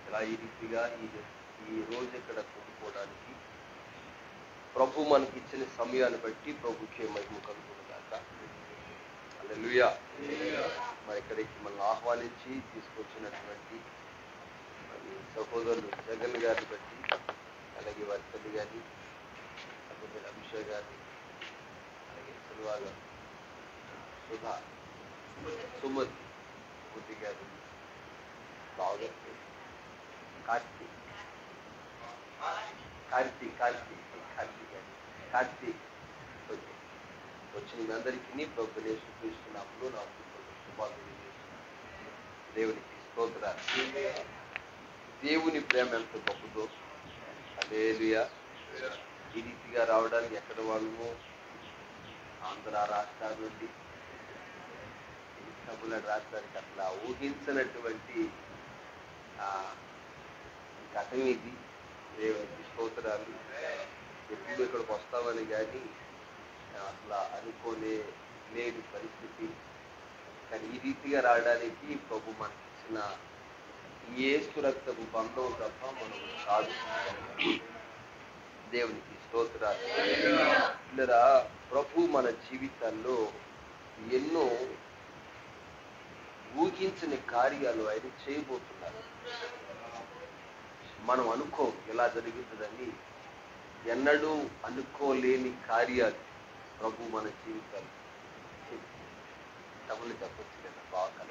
ఇలా ఈ రీతిగా ఈ రోజు ఇక్కడ కూడుకోవడానికి ప్రభు మనకి ఇచ్చిన సమయాన్ని బట్టి ప్రభుకే మహిమ కలుగునుగాక. హల్లెలూయా. మరి ఇక్కడికి మనల్ని ఆహ్వానించి తీసుకొచ్చినటువంటి మరి సహోదరులు జగన్ గారిని బట్టి, అలాగే వారి తల్లి గారిని, సహోదరు అభిషేక్ గారిని, అలాగే సుల్వా గారు, సుధా, సుమతి, బుద్ధి గారు, బాగా కార్తీక్ వచ్చిన మీ అందరికీ ప్రభు యేసుక్రీస్తున్నప్పుడు నాకు శుభాలు తెలియజేస్తున్నాను. దేవునికి స్తోత్రాలు. దేవుని ప్రేమ ఎంత గొప్పదో. హల్లెలూయా. ఈ రీతిగా రావడానికి ఎక్కడ వాళ్ళము ఆంధ్ర రాష్ట్రాల నుండి తమిళనాడు రాష్ట్రానికి అట్లా ఊహించినటువంటి కథం ఇది. దేవునికి స్తోత్రాలు. ఎప్పుడు ఇక్కడికి వస్తామని కానీ అట్లా అనుకోలే లేని పరిస్థితి. కానీ ఈ రీతిగా రావడానికి ప్రభు మనకి ఇచ్చిన యేసు రక్తపు బంధం తప్ప మనం కాదు. దేవునికి స్తోత్రాలు. ఇలా ప్రభు మన జీవితాల్లో ఎన్నో ఊహించని కార్యాలు ఆయన చేయబోతున్నారు. మనం అనుకో ఎలా జరుగుతుందని, ఎన్నడూ అనుకోలేని కార్యాలు ప్రభు మన జీవితాలు తమని చెప్పొచ్చు కదా. బాగా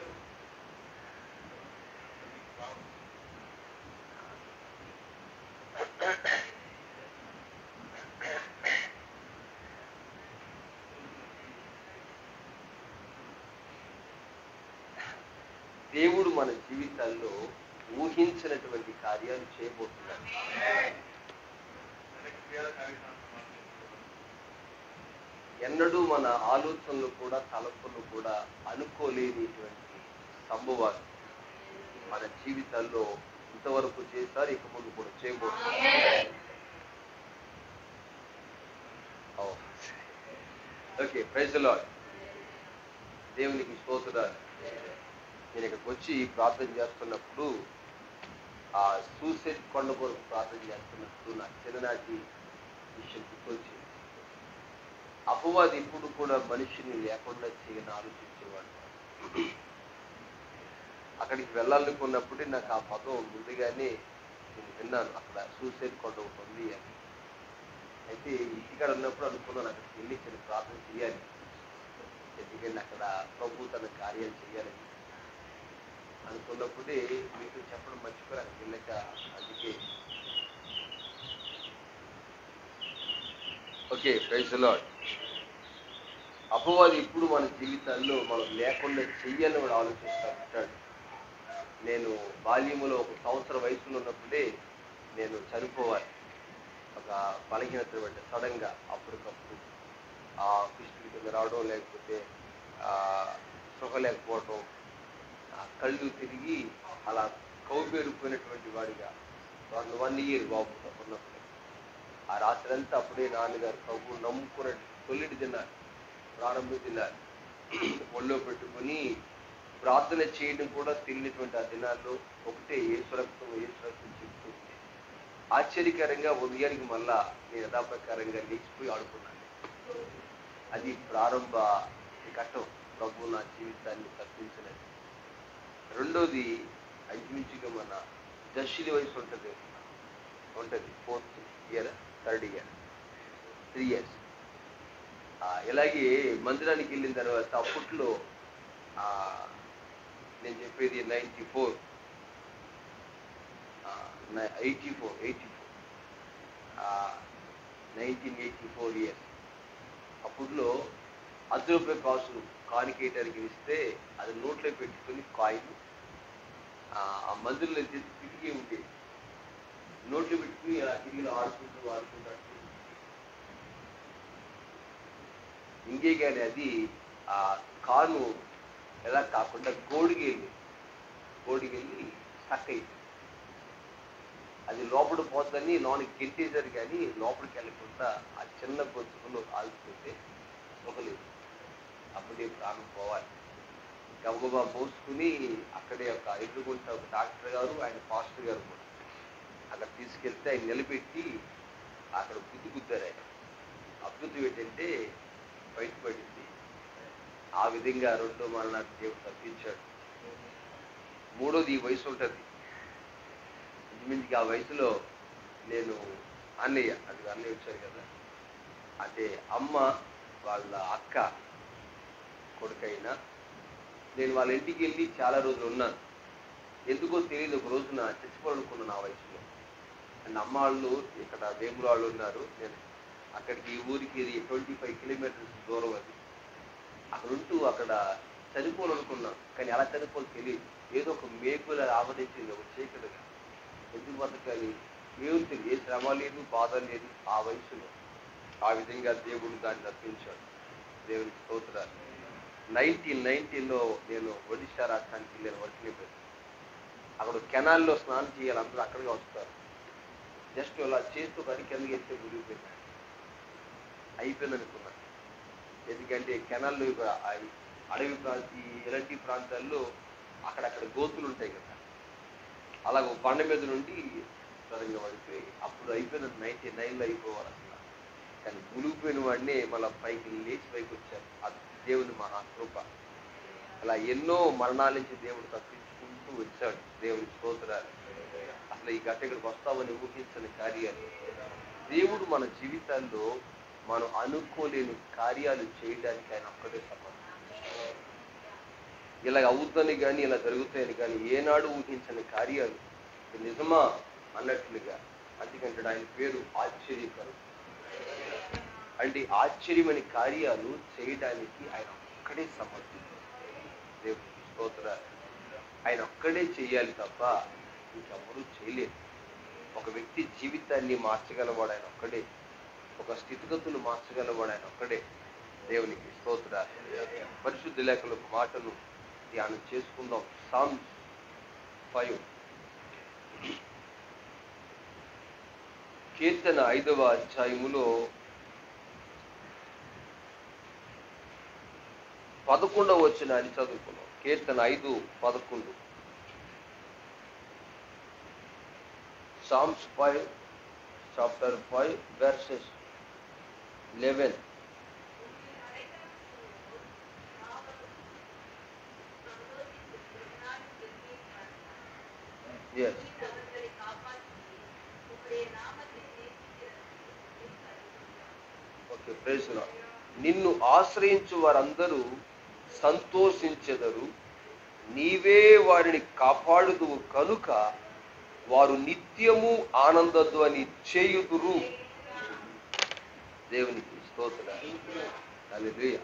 దేవుడు మన జీవితాల్లో ఊహించినటువంటి కార్యాలు చేయబోతున్నారు. ఎన్నడూ మన ఆలోచనలు కూడా తలపులు కూడా అనుకోలేనిటువంటి సంభవాలు మన జీవితాల్లో ఇంతవరకు చేశారు, ఇక ముందు కూడా చేయబోతున్నారు. Okay, praise the Lord. దేవునికి స్తోత్రాలు. నేను ఇక్కడికి వచ్చి ప్రార్థన చేస్తున్నప్పుడు, ఆ సూసైడ్ కొండ కొరకు ప్రార్థన చేస్తున్నప్పుడు నా చిన్ననాటి విషయం గుర్తొచ్చింది. అపవాది ఇప్పుడు కూడా మనిషిని లేకుండా చేయని ఆలోచించేవాడు. అక్కడికి వెళ్ళాలనుకున్నప్పుడే నాకు ఆ పదం ముందుగానే నేను విన్నాను, అక్కడ సూసైడ్ కొండ ఒకటి ఉంది అని. అయితే ఇంటికాడ ఉన్నప్పుడు అనుకున్నాను అక్కడికి వెళ్ళి చిన్న ప్రార్థన చేయాలి, ఎందుకంటే అక్కడ ప్రభు తన కార్యాలు చేయాలని అనుకున్నప్పుడే మీకు చెప్పడం మర్చిపోయి అక్కడికి వెళ్ళాక. అందుకే ఓకే, ప్రైజ్ ది లార్డ్. అపవాది ఇప్పుడు మన జీవితాల్లో మనం లేకుండా చెయ్యాలని వాడు ఆలోచిస్తూ ఉంటాడు. నేను బాల్యములో 1 సంవత్సరం వయసులో ఉన్నప్పుడే నేను చనిపోవాలి, ఒక బలహీనత పడ్డ సడన్ గా అప్పటికప్పుడు ఆ పిస్టుల కింద రావడం, లేకపోతే సుఖ లేకపోవడం, కళ్ళు తిరిగి అలా కౌపేరుకుపోయినటువంటి వాడిగా 1 year బాబు ఉన్నప్పుడు ఆ రాత్రి అంతా అప్పుడే నాన్నగారు ప్రభు నమ్ముకున్నట్టు తొలిటి తిన్నారు, ప్రారంభం తిన్నారు, ఒళ్ళో పెట్టుకుని ప్రార్థన చేయడం కూడా తెలియనటువంటి ఆ దినాల్లో ఒకటే యేసు రక్తం చెప్తూ ఆశ్చర్యకరంగా ఉదయానికి మళ్ళా నేను యథాప్రకారంగా లేచిపోయి ఆడుకున్నాను. అది ప్రారంభ ఘట్టం ప్రభు నా జీవితాన్ని తప్పించినది. రెండోది ఇంచుమించుగా మన దశలి వయసు ఉంటుంది 4th year 3rd year 3 years. ఇలాగే మందిరానికి వెళ్ళిన తర్వాత అప్పట్లో నేను చెప్పేది 1984 years. అప్పుడులో ₹10 కాసు కానికేయడానికి ఇస్తే అది నోట్లో పెట్టుకుని కాయిన్ ఆ మందుల్లో తిరిగి ఉండేది, నోట్లో పెట్టుకుని అలా తిరిగి ఆడుకుంటూ ఇంకే కానీ అది ఆ కాను ఎలా కాకుండా గోడికి వెళ్ళి స్టక్ అయింది. అది లోపల పోతుందని లోనికి గెంటేశారు, కానీ లోపలికి వెళ్ళకుండా ఆ చిన్న గొంతుకులో ఆగిపోతే ఒకలేదు. అప్పుడే ప్రాణం పోవాలి. గబగబా మోసుకుని అక్కడే ఒక ఎదురుగుంట ఒక డాక్టర్ గారు ఆయన పాస్టర్ గారు కూడా అక్కడ తీసుకెళ్తే ఆయన నిలబెట్టి అక్కడ గుద్దారు ఆయన. అద్భుతం ఏంటంటే బయటపడింది. ఆ విధంగా రెండో మరణాన్ని దేవుడు తప్పించాడు. మూడోది ఈ వయసు ఉంటుంది. ఇంచుమించుకి ఆ వయసులో నేను అన్నయ్య వచ్చారు కదా, అంటే అమ్మ వాళ్ళ అక్క కొడుకైనా నేను వాళ్ళ ఇంటికి వెళ్ళి చాలా రోజులు ఉన్నాను. ఎందుకో తెలియదు, ఒక రోజున చచ్చిపోవాలనుకున్నాను ఆ వయసులో. అండ్ అమ్మ వాళ్ళు ఇక్కడ వేముల వాళ్ళు ఉన్నారు. నేను అక్కడికి ఈ ఊరికి 25 కిలోమీటర్స్ దూరం అది. అక్కడ ఉంటూ అక్కడ చనిపోవాలనుకున్నాను, కానీ ఎలా చనిపోవాలో తెలియదు. ఏదో ఒక మేకుల ఆవరించింది, ఒక చీకటిగా. ఎందుకు బతకాలి, ఏం తెలియదు, ఏ శ్రమ లేదు, బాధ లేదు ఆ వయసులో. ఆ విధంగా దేవుడు దాన్ని తప్పించాడు. దేవునికి స్తోత్రాలు. 1990లో నేను ఒడిశా రాష్ట్రానికి వెళ్ళాను వర్కింగ్ ప్లేస్. అక్కడ కెనాల్లో స్నానం చేయాలి, అందరూ అక్కడికి వస్తారు. జస్ట్ అలా చేస్తూ కడికి కిందకి వెళ్తే మునిగిపోయింది. అయిపోయింది అనుకున్నాను. ఎందుకంటే కెనాల్లో అడవి ఇలాంటి ప్రాంతాల్లో అక్కడక్కడ గోతులు ఉంటాయి కదా, అలాగ బండ మీద నుండి త్వరగా పడిపోయి అప్పుడు అయిపోయింది. 99లో అయిపోవాలి అసలు. కానీ మునిగిపోయిన వాడిని మళ్ళీ పైకి లేచి పైకి వచ్చారు. అది దేవుని మహాకృప. అలా ఎన్నో మరణాల నుంచి దేవుడు తప్పించుకుంటూ వచ్చాడు. దేవుని స్తోత్రాలు. అసలు ఈ గట్ట ఇక్కడికి వస్తామని ఊహించని కార్యాలు. దేవుడు మన జీవితాల్లో మనం అనుకోలేని కార్యాలు చేయడానికి ఆయన ఒక్కడే సమర్థుడు. ఇలా అవుతుందని కానీ ఇలా జరుగుతాయని కానీ ఏనాడు ఊహించని కార్యాలు నిజమా అన్నట్లుగా. అందుకంటే ఆయన పేరు ఆశ్చర్యకరుడు. అంటే ఆశ్చర్యమైన కార్యాలు చేయడానికి ఆయన ఒక్కడే సమర్థుడు. దేవుడికి స్తోత్రాలు. ఆయన ఒక్కడే చేయాలి తప్ప ఇంకెవరూ చేయలేదు. ఒక వ్యక్తి జీవితాన్ని మార్చగలవాడు ఆయన ఒక్కడే. ఒక స్థితిగతులు మార్చగలవాడు ఆయన ఒక్కడే. దేవునికి స్తోత్రాలు. పరిశుద్ధ లేఖల మాటను ధ్యానం చేసుకుందాం. సామ్స్ 5 కీర్తన 5వ అధ్యాయములో 11వ వచనాన్ని చదువుకున్నాం. కీర్తన 5:11. Psalms 5, chapter 5, verses 11. Yes. Okay, praise the Lord. నిన్ను ఆశ్రయించు వారందరూ సంతోషించెదరు, నీవే వారిని కాపాడుదువు కనుక వారు నిత్యము ఆనందధ్వని చేయుదురు. దేవునికి స్తోత్రాలు. హల్లెలూయా.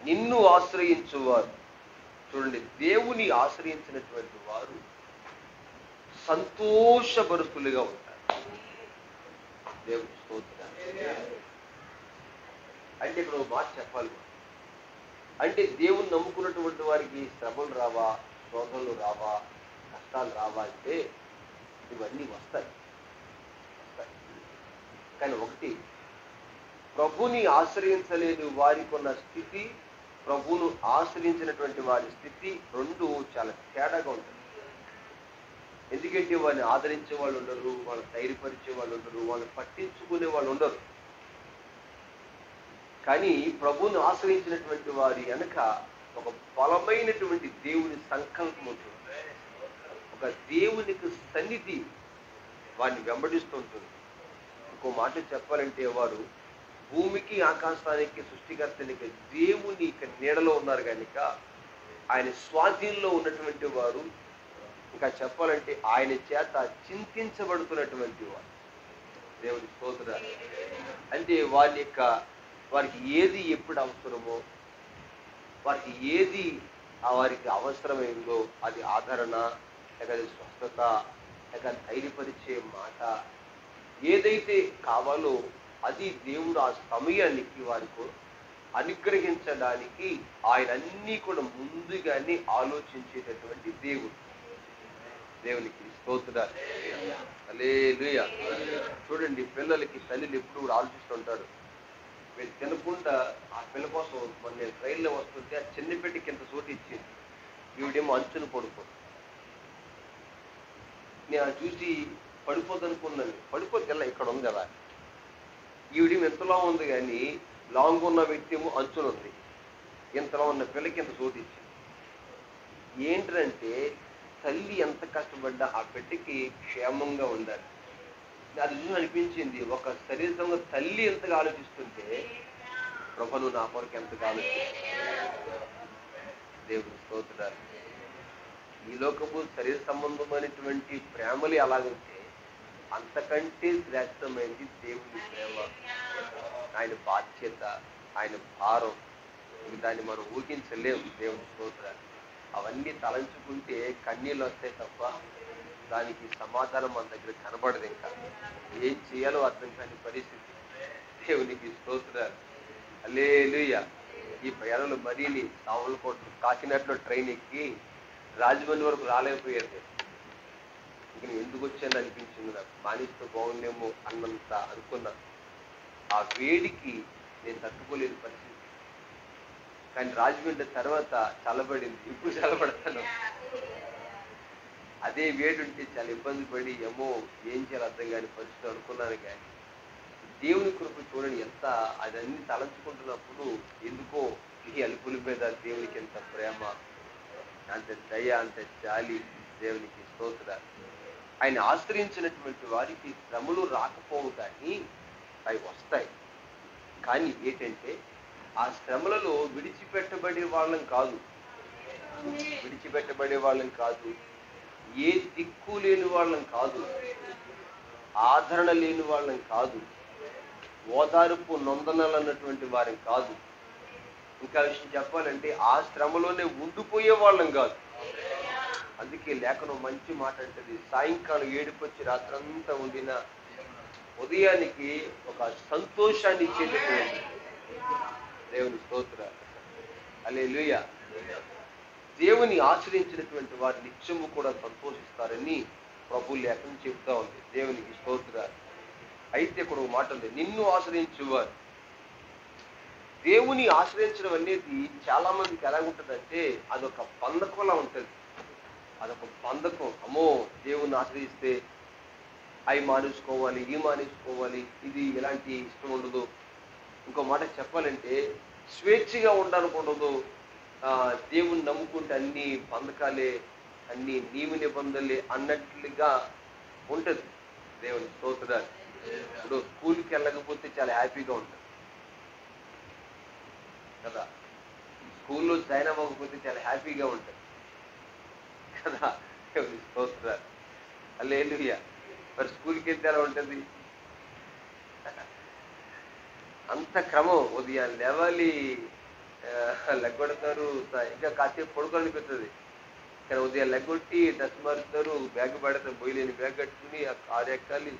నిన్ను ఆశ్రయించువారు, చూడండి, దేవుని ఆశ్రయించినటువంటి వారు సంతోషభరితులుగా ఉంటారు. దేవుని స్తోత్రాలు. అంటే ఇక్కడ ఒక మాట చెప్పాలి. అంటే దేవుని నమ్ముకున్నటువంటి వారికి శ్రమలు రావా, శోధనలు రావా, కష్టాలు రావా అంటే ఇవన్నీ వస్తాయి. కానీ ఒకటి, ప్రభుని ఆశ్రయించలేని వారికి ఉన్న స్థితి, ప్రభువును ఆశ్రయించినటువంటి వారి స్థితి రెండు చాలా తేడాగా ఉంటుంది. ఎందుకంటే వారిని ఆదరించే వాళ్ళు ఉండరు, వాళ్ళని ధైర్యపరిచే వాళ్ళు ఉండరు, వాళ్ళని పట్టించుకునే వాళ్ళు ఉండరు. కానీ ప్రభువును ఆశ్రయించినటువంటి వారి వెనక ఒక బలమైనటువంటి దేవుని సంకల్పం ఉంటుంది. ఒక దేవునికి సన్నిధి వారిని వెంబడిస్తుంటుంది. ఇంకో మాట చెప్పాలంటే వారు భూమికి ఆకాశానికి సృష్టికర్తనికి దేవుని నీడలో ఉన్నారు కనుక ఆయన స్వాధీనంలో ఉన్నటువంటి వారు, ఇంకా చెప్పాలంటే ఆయన చేత చింతించబడుతున్నటువంటి వారు. దేవుని స్తోత్రాలు. అంటే వారికి ఏది ఎప్పుడు అవసరమో, వారికి ఏది వారికి అవసరమైందో అది ఆదరణ, లేక స్వస్థత, లేక ధైర్యపరిచే మాట, ఏదైతే కావాలో అది దేవుడు ఆ సమయానికి వారికి అనుగ్రహించడానికి ఆయన అన్నీ కూడా ముందుగానే ఆలోచించేటటువంటి దేవుడు. దేవునికి స్తోత్రాలు. హల్లెలూయా. చూడండి, పిల్లలకి తల్లిని ఎప్పుడు కూడా ఆలోచిస్తుంటారు. మీరు తినకుండా ఆ పిల్ల కోసం నేను ట్రైన్లో వస్తుంటే ఆ చిన్న పెట్టికి ఇంత చోటు ఇచ్చింది, ఈవిడేమో అంచున పడుకో. నేను చూసి పడిపోదనుకున్నాను. పడిపోతే ఇక్కడ ఉంది కదా. ఈవిడేమో ఇంతలో ఉంది, కానీ లాంగ్ ఉన్న వ్యక్తి ఏమో అంచున ఉంది. ఇంతలో ఉన్న పిల్లకి ఇంత చోటు ఇచ్చింది. ఏంటంటే తల్లి ఎంత కష్టపడ్డా ఆ బిడ్డకి క్షేమంగా ఉండాలి. అది చూసి అనిపించింది, ఒక శరీరంగా తల్లి ఎంతగా ఆలోచిస్తుంటే ప్రభువు నా కొరకు ఎంతగా ఆలోచిస్తుంది. దేవుని స్తోత్రాలు. ఈ లోకపు శరీర సంబంధమైనటువంటి ప్రేమలు ఎలాగంటే అంతకంటే శ్రేష్టమైనది దేవుని ప్రేమ, ఆయన బాధ్యత, ఆయన భారం. దాన్ని మనం ఊహించలేము. దేవుని స్తోత్రాలు. అవన్నీ తలంచుకుంటే కన్నీళ్ళు వస్తాయి తప్ప దానికి సమాధానం మన దగ్గర కనబడదు. ఇంకా ఏం చేయాలో అర్థం కాని పరిస్థితి. దేవునికి స్తోత్రాలు. హల్లెలూయా. ఈ ప్రయాణంలో మరీని సావులకోట కాకినాడలో ట్రైన్ ఎక్కి రాజమండ్రి వరకు రాలేకపోయారు. ఇంక నేను ఎందుకు వచ్చాను అనిపించింది. నాకు మానేస్తే బాగుండేమో అన్నంత అనుకున్నా. ఆ వేడికి నేను తట్టుకోలేని పరిస్థితి. కానీ రాజమండ్రి తర్వాత చల్లబడింది. ఇప్పుడు చల్లబడతాను. అదే వేడి ఉంటే చాలా ఇబ్బంది పడి ఏమో ఏం చేయాలి అర్థం కాని పరిస్థితి అనుకున్నాను. కానీ దేవుని కృప చూడండి, ఎంత అదన్నీ తలంచుకుంటున్నప్పుడు ఎందుకో ఈ అలుపుల మీద దేవునికి ఎంత ప్రేమ, అంత దయ, అంత జాలి. దేవునికి స్తోత్రాలు. ఆయన ఆశ్రయించినటువంటి వారికి శ్రమలు రాకపోవు, కానీ అవి వస్తాయి. కానీ ఏంటంటే ఆ శ్రమలలో విడిచిపెట్టబడే వాళ్ళం కాదు, ఏ దిక్కు లేని వాళ్ళం కాదు, ఆదరణ లేని వాళ్ళం కాదు, ఓదార్పు నొందనలు అన్నటువంటి వారం కాదు. ఇంకా విషయం చెప్పాలంటే ఆ శ్రమలోనే ఉండిపోయే వాళ్ళం కాదు. అందుకే లేఖనం మంచి మాట అంటది, సాయంకాలం ఏడుకొచ్చి రాత్రంతా ఉండిన ఉదయానికి ఒక సంతోషాన్ని ఇచ్చేటటువంటి దేవుని స్తోత్రాలు. హల్లెలూయా. దేవుని ఆశ్రయించినటువంటి వారు నిత్యము కూడా సంతోషిస్తారని ప్రభు లేఖనం చెప్తా ఉంది. దేవునికి స్తోత్రాలు. అయితే ఇక్కడ ఒక మాట ఉంది, నిన్ను ఆశ్రయించేవారు. దేవుని ఆశ్రయించడం అనేది చాలా మందికి ఎలా ఉంటుందంటే అదొక బంధకంలా ఉంటుంది. అదొక బంధకం. అమ్మో, దేవుని ఆశ్రయిస్తే అవి మానేసుకోవాలి, ఈ మానేసుకోవాలి, ఇది ఎలాంటి ఇష్టం ఉండదు. ఇంకో మాట చెప్పాలంటే స్వేచ్ఛగా ఉండనుకుండదు. దేవుని నమ్ముకుంటే అన్ని బంధకాలే, అన్ని నియమ నిబంధనలే అన్నట్లుగా ఉంటుంది. దేవుని స్తోత్రాలు. ఇప్పుడు స్కూల్కి వెళ్ళకపోతే చాలా హ్యాపీగా ఉంటుంది కదా. స్కూల్లో జాయిన్ అవ్వకపోతే చాలా హ్యాపీగా ఉంటుంది కదా. దేవుని స్తోత్రాలు. హల్లెలూయా. మరి స్కూల్కి వెళ్తే ఎలా ఉంటుంది? అంత క్రమం. ఉదయం లేవాలి, లెగ్గొడతారు, ఇంకా కాసేపు పడుకోనిపిస్తుంది. కానీ ఉదయం లెగ్గొట్టి డ్రెస్ మారుతారు, బ్యాగ్ పడతారు, బొయ్యలేని బ్యాగ్ కట్టుకుని ఆ కారు ఎక్కాలి.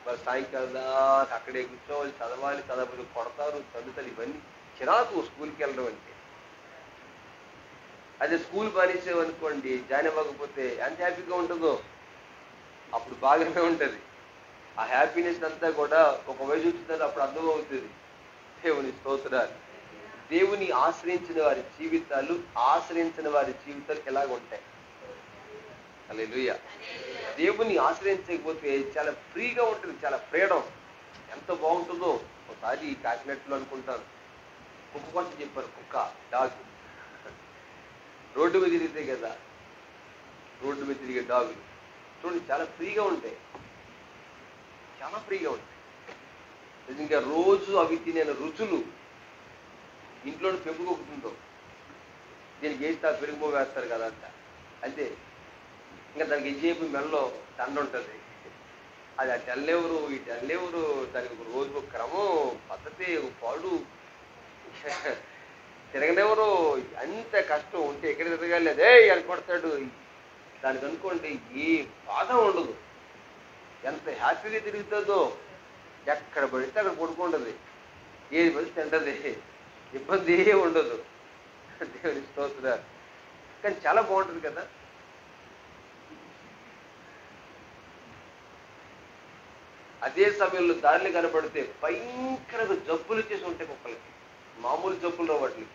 మరి సాయంకాలం దాకా అక్కడే కూర్చోవాలి, చదవకపోతే కొడతారు, చదువుతారు. ఇవన్నీ చిరాకు స్కూల్కి వెళ్ళడం అంటే. అదే స్కూల్ మానేసేవనుకోండి, జాయిన్ అవ్వకపోతే ఎంత హ్యాపీగా ఉంటుందో. అప్పుడు బాగానే ఉంటుంది. ఆ హ్యాపీనెస్ అంతా కూడా ఒక వయసు వచ్చిందని అప్పుడు అర్థమవుతుంది. దేవుని స్తోత్రాలు. దేవుని ఆశ్రయించిన వారి జీవితాలు ఎలాగ ఉంటాయి. హల్లెలూయా. దేవుని ఆశ్రయించకపోతే చాలా ఫ్రీగా ఉంటుంది, చాలా ఫ్రీడమ్. ఎంత బాగుంటుందో. ఒకసారి కాకినాడలో అనుకుంటాను, కుక్క కోసం చెప్పారు. కుక్క, డాగ్ రోడ్డు మీద తిరిగితే కదా, రోడ్డు మీద తిరిగే డాగులు చూడండి, చాలా ఫ్రీగా ఉంటాయి, చాలా ఫ్రీగా ఉంటాయి. నిజంగా రోజు అవి తినే రుచులు ఇంట్లో పెంపుకు ఒకటిందో. దీనికి వేస్తే పెరుగు వేస్తారు కదా అంట, అంతే. ఇంకా దానికి ఎంజేపు మెల్లో దండ ఉంటుంది. అది ఆ తెల్లెవరు, ఈ తెల్లెవరు, దానికి ఒక రోజు ఒక క్రమం, పద్ధతి, ఒక పాడు, తిరగనెవరు. అంత కష్టం ఉంటే ఎక్కడ తిరగలేదే అని కొడతాడు. దానికి అనుకోండి ఏ బాధ ఉండదు, ఎంత హ్యాపీగా తిరుగుతుందో. ఎక్కడ పడితే అక్కడ పడుకుంటుంది, ఏది పడితే తింటది, ఇబ్బంది ఏ ఉండదు. దేవుని స్తోత్రాలు. కానీ చాలా బాగుంటుంది కదా. అదే సమయంలో దారిని కనపడితే భయంకరంగా జబ్బులు చేసి ఉంటాయి కుక్కలకి. మామూలు జబ్బులు రావట్లేదు.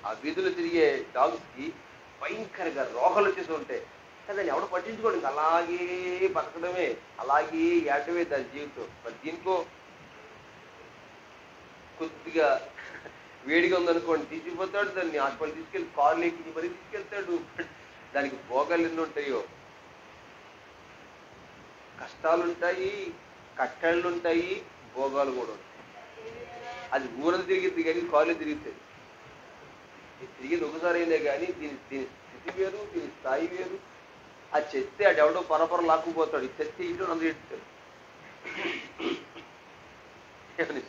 ఆ వీధులు తిరిగే డాగ్స్కి భయంకరంగా రోగాలు వచ్చేసి ఉంటాయి. కానీ దాన్ని ఎవడు పట్టించుకోండి, ఇంకా అలాగే బతకడమే, అలాగే ఏటమే దాని జీవితం. మరి దీనికో కొద్దిగా వేడిగా ఉందనుకోండి, తీసుకుపోతాడు దాన్ని హాస్పిటల్ తీసుకెళ్ళి కార్లు ఎక్కించి మరీ తీసుకెళ్తాడు. దానికి భోగాలు ఎన్ని ఉంటాయో, కష్టాలు ఉంటాయి, కట్టళ్ళు ఉంటాయి, భోగాలు కూడా ఉంటాయి. అది ఊరలు తిరిగిద్ది కానీ కాళ్ళు తిరుగుతాయి. ఇది తిరిగింది ఒకసారి అయినా కానీ దీని స్థితి వేరు, దీని స్థాయి వేరు. అది చెప్తే అది ఎవడో పరపర లాక్కుపోతాడు, ఇది చెప్తే ఇంట్లో అందరూ ఎడుతాడు.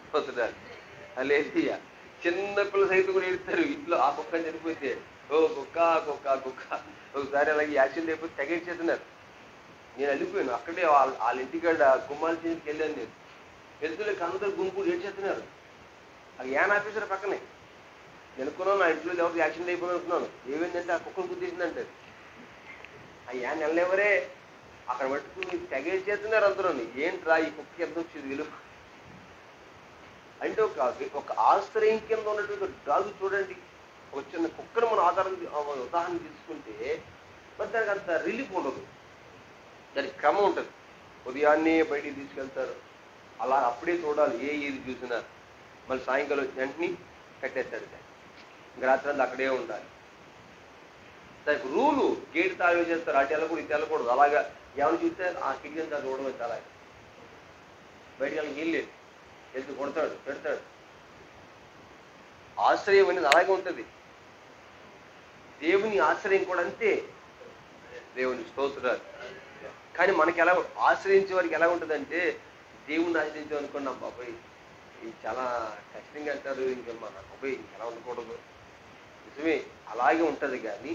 స్తోత్రాలు. అలేలుయా. చిన్న పిల్లలు సైతం కూడా ఎడుతారు ఇంట్లో. ఆ కుక్క చనిపోతే, ఓ కుక్క కుక్క కుక్క. ఒకసారి అలాగే యాక్సిడెంట్ అయిపోతే తెగేసేస్తున్నారు. నేను వెళ్ళిపోయాను, అక్కడే వాళ్ళ ఇంటికాడ గుమ్మాల చేతికి వెళ్ళాను. నేను వెళ్తులేక అందరూ గుంపు ఏడ్చేస్తున్నారు. అది యాన్ ఆఫీసర్ పక్కనే. నేను అనుకున్నాను నా ఇంట్లో ఎవరికి యాక్సిడెంట్ అయిపోయి అనుకున్నాను. ఏమైందంటే ఆ కుక్కను గుద్దేసిందంటే, ఆ యాన్ వెళ్ళేవరే అక్కడ పట్టుకుని తెగేసేస్తున్నారు అందరూ. ఏంట్రా ఈ కుక్క ఎంత వచ్చింది విలువ అంటే, ఒక ఆశ్రయం కింద ఉన్నటువంటి డాగు చూడండి. ఒక చిన్న కుక్కను మనం ఉదాహరణ తీసుకుంటే మరి దానికి అంత రిలీఫ్ ఉండదు, దానికి క్రమం ఉంటుంది. ఉదయాన్నే బయటికి తీసుకెళ్తారు, అలా అప్పుడే చూడాలి ఇది చూసినా. మళ్ళీ సాయంకాలం వెంటనే కట్టేస్తాడు దాన్ని, ఇంకా రాత్రి అంతా అక్కడే ఉండాలి. దానికి రూలు గేటు తాగే చేస్తారు, అటు వెళ్ళకూడదు ఇటు వెళ్ళకూడదు. అలాగా ఏమైనా చూస్తే ఆ కిటికీ దాన్ని చూడడం చాలా బయటికి వెళ్ళి నీళ్ళు వెళ్తూ కొడతాడు, పెడతాడు. ఆశ్రయం అనేది అలాగే ఉంటుంది. దేవుని ఆశ్రయం కూడా అంతే. దేవుని స్తోత్రాలు. కానీ మనకి ఎలా ఆశ్రయించే వారికి ఎలా ఉంటుందంటే, దేవుణ్ణి ఆశ్రయించాం అనుకున్నాం బాబాయ్ ఇది చాలా కష్టంగా అంటారు, ఇంకా మన బాబాయ్ ఇంకెలా ఉండకూడదు. నిజమే అలాగే ఉంటుంది. కానీ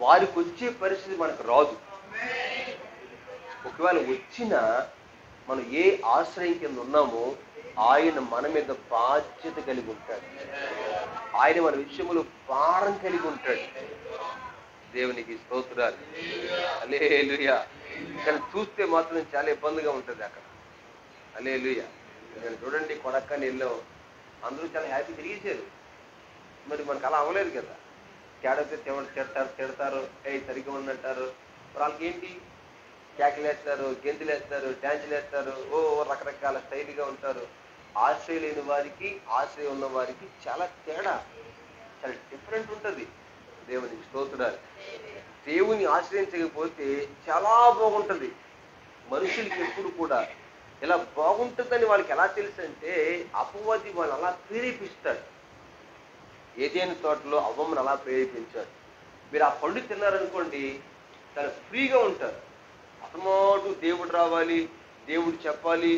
వారికి వచ్చే పరిస్థితి మనకు రాదు. ఒకవేళ వచ్చినా మనం ఏ ఆశ్రయం కింద ఉన్నామో ఆయన మన మీద బాధ్యత కలిగి ఉంటాడు. ఆయన మన విషయంలో భారం కలిగి ఉంటాడు. దేవునికి స్తోత్రాలు. హల్లెలూయా. కానీ చూస్తే మాత్రం చాలా ఇబ్బందిగా ఉంటుంది అక్కడ. హల్లెలూయా. నేను చూడండి కొడక్కని వెళ్ళాం, అందరూ చాలా హ్యాపీ తిరిగేశారు. మరి మనకు అలా అవ్వలేదు కదా. తేడాతే తిడతారు, సరిగ్గా ఉన్నట్టారు. వాళ్ళకి ఏంటి, కేకలు వేస్తారు, గెంతులు వేస్తారు, డ్యాన్సులు వేస్తారు, రకరకాల స్టైల్గా ఉంటారు. ఆశ్రయం లేని వారికి ఆశ్రయం ఉన్న వారికి చాలా తేడా, చాలా డిఫరెంట్ ఉంటుంది. దేవునికి స్తోత్రాలు. దేవుని ఆశ్రయించకపోతే చాలా బాగుంటుంది. మనుషులకి ఎప్పుడు కూడా ఇలా బాగుంటుందని వాళ్ళకి ఎలా తెలుసు అంటే, అపవాది వాళ్ళు అలా ప్రేరేపిస్తాడు. ఏదైనా తోటలో అవ్వమ్మను అలా ప్రేరేపించాడు. మీరు ఆ పండు తిన్నారనుకోండి, చాలా ఫ్రీగా ఉంటారు. అసమాటు దేవుడు రావాలి, దేవుడు చెప్పాలి,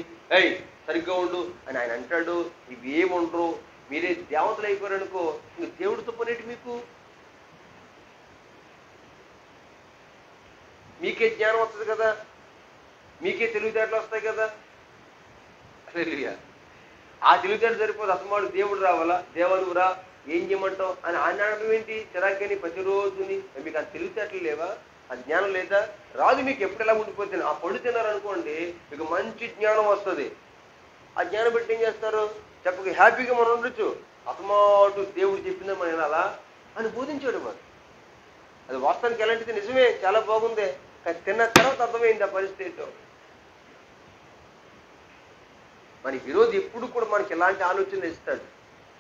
సరిగ్గా ఉండు అని ఆయన అంటాడు. ఇవి ఏముండరు, మీరే దేవతలు అయిపోయారనుకో, ఇంక దేవుడితో పనేటి మీకు. మీకే జ్ఞానం వస్తుంది కదా, మీకే తెలివితేటలు వస్తాయి కదా. హల్లెలూయా. ఆ తెలివితేటలు సరిపోదు, అసమాడు దేవుడు రావాలా, దేవనురా ఏం చేయమంటావు అని ఆయన అనడం ఏంటి? చిరాకని ప్రతిరోజుని మీకు ఆ తెలివితేటలు లేవా, ఆ జ్ఞానం లేదా? రాదు మీకు. ఎప్పుడు ఎలా ఉండిపోతుంది, ఆ పండు తిన్నారనుకోండి మీకు మంచి జ్ఞానం వస్తుంది. ఆ జ్ఞానం పెట్టి ఏం చేస్తారు, చెప్పక హ్యాపీగా మనం ఉండొచ్చు. అసమాటు దేవుడు చెప్పిందని మనం వినాలా అని బోధించాడు వాడు. అది వాస్తవానికి ఎలాంటిది, నిజమే చాలా బాగుంది, కానీ తిన్న తర్వాత అర్థమైంది ఆ పరిస్థితి. మరి విరోధి ఎప్పుడు కూడా మనకి ఎలాంటి ఆలోచన ఇస్తాడు.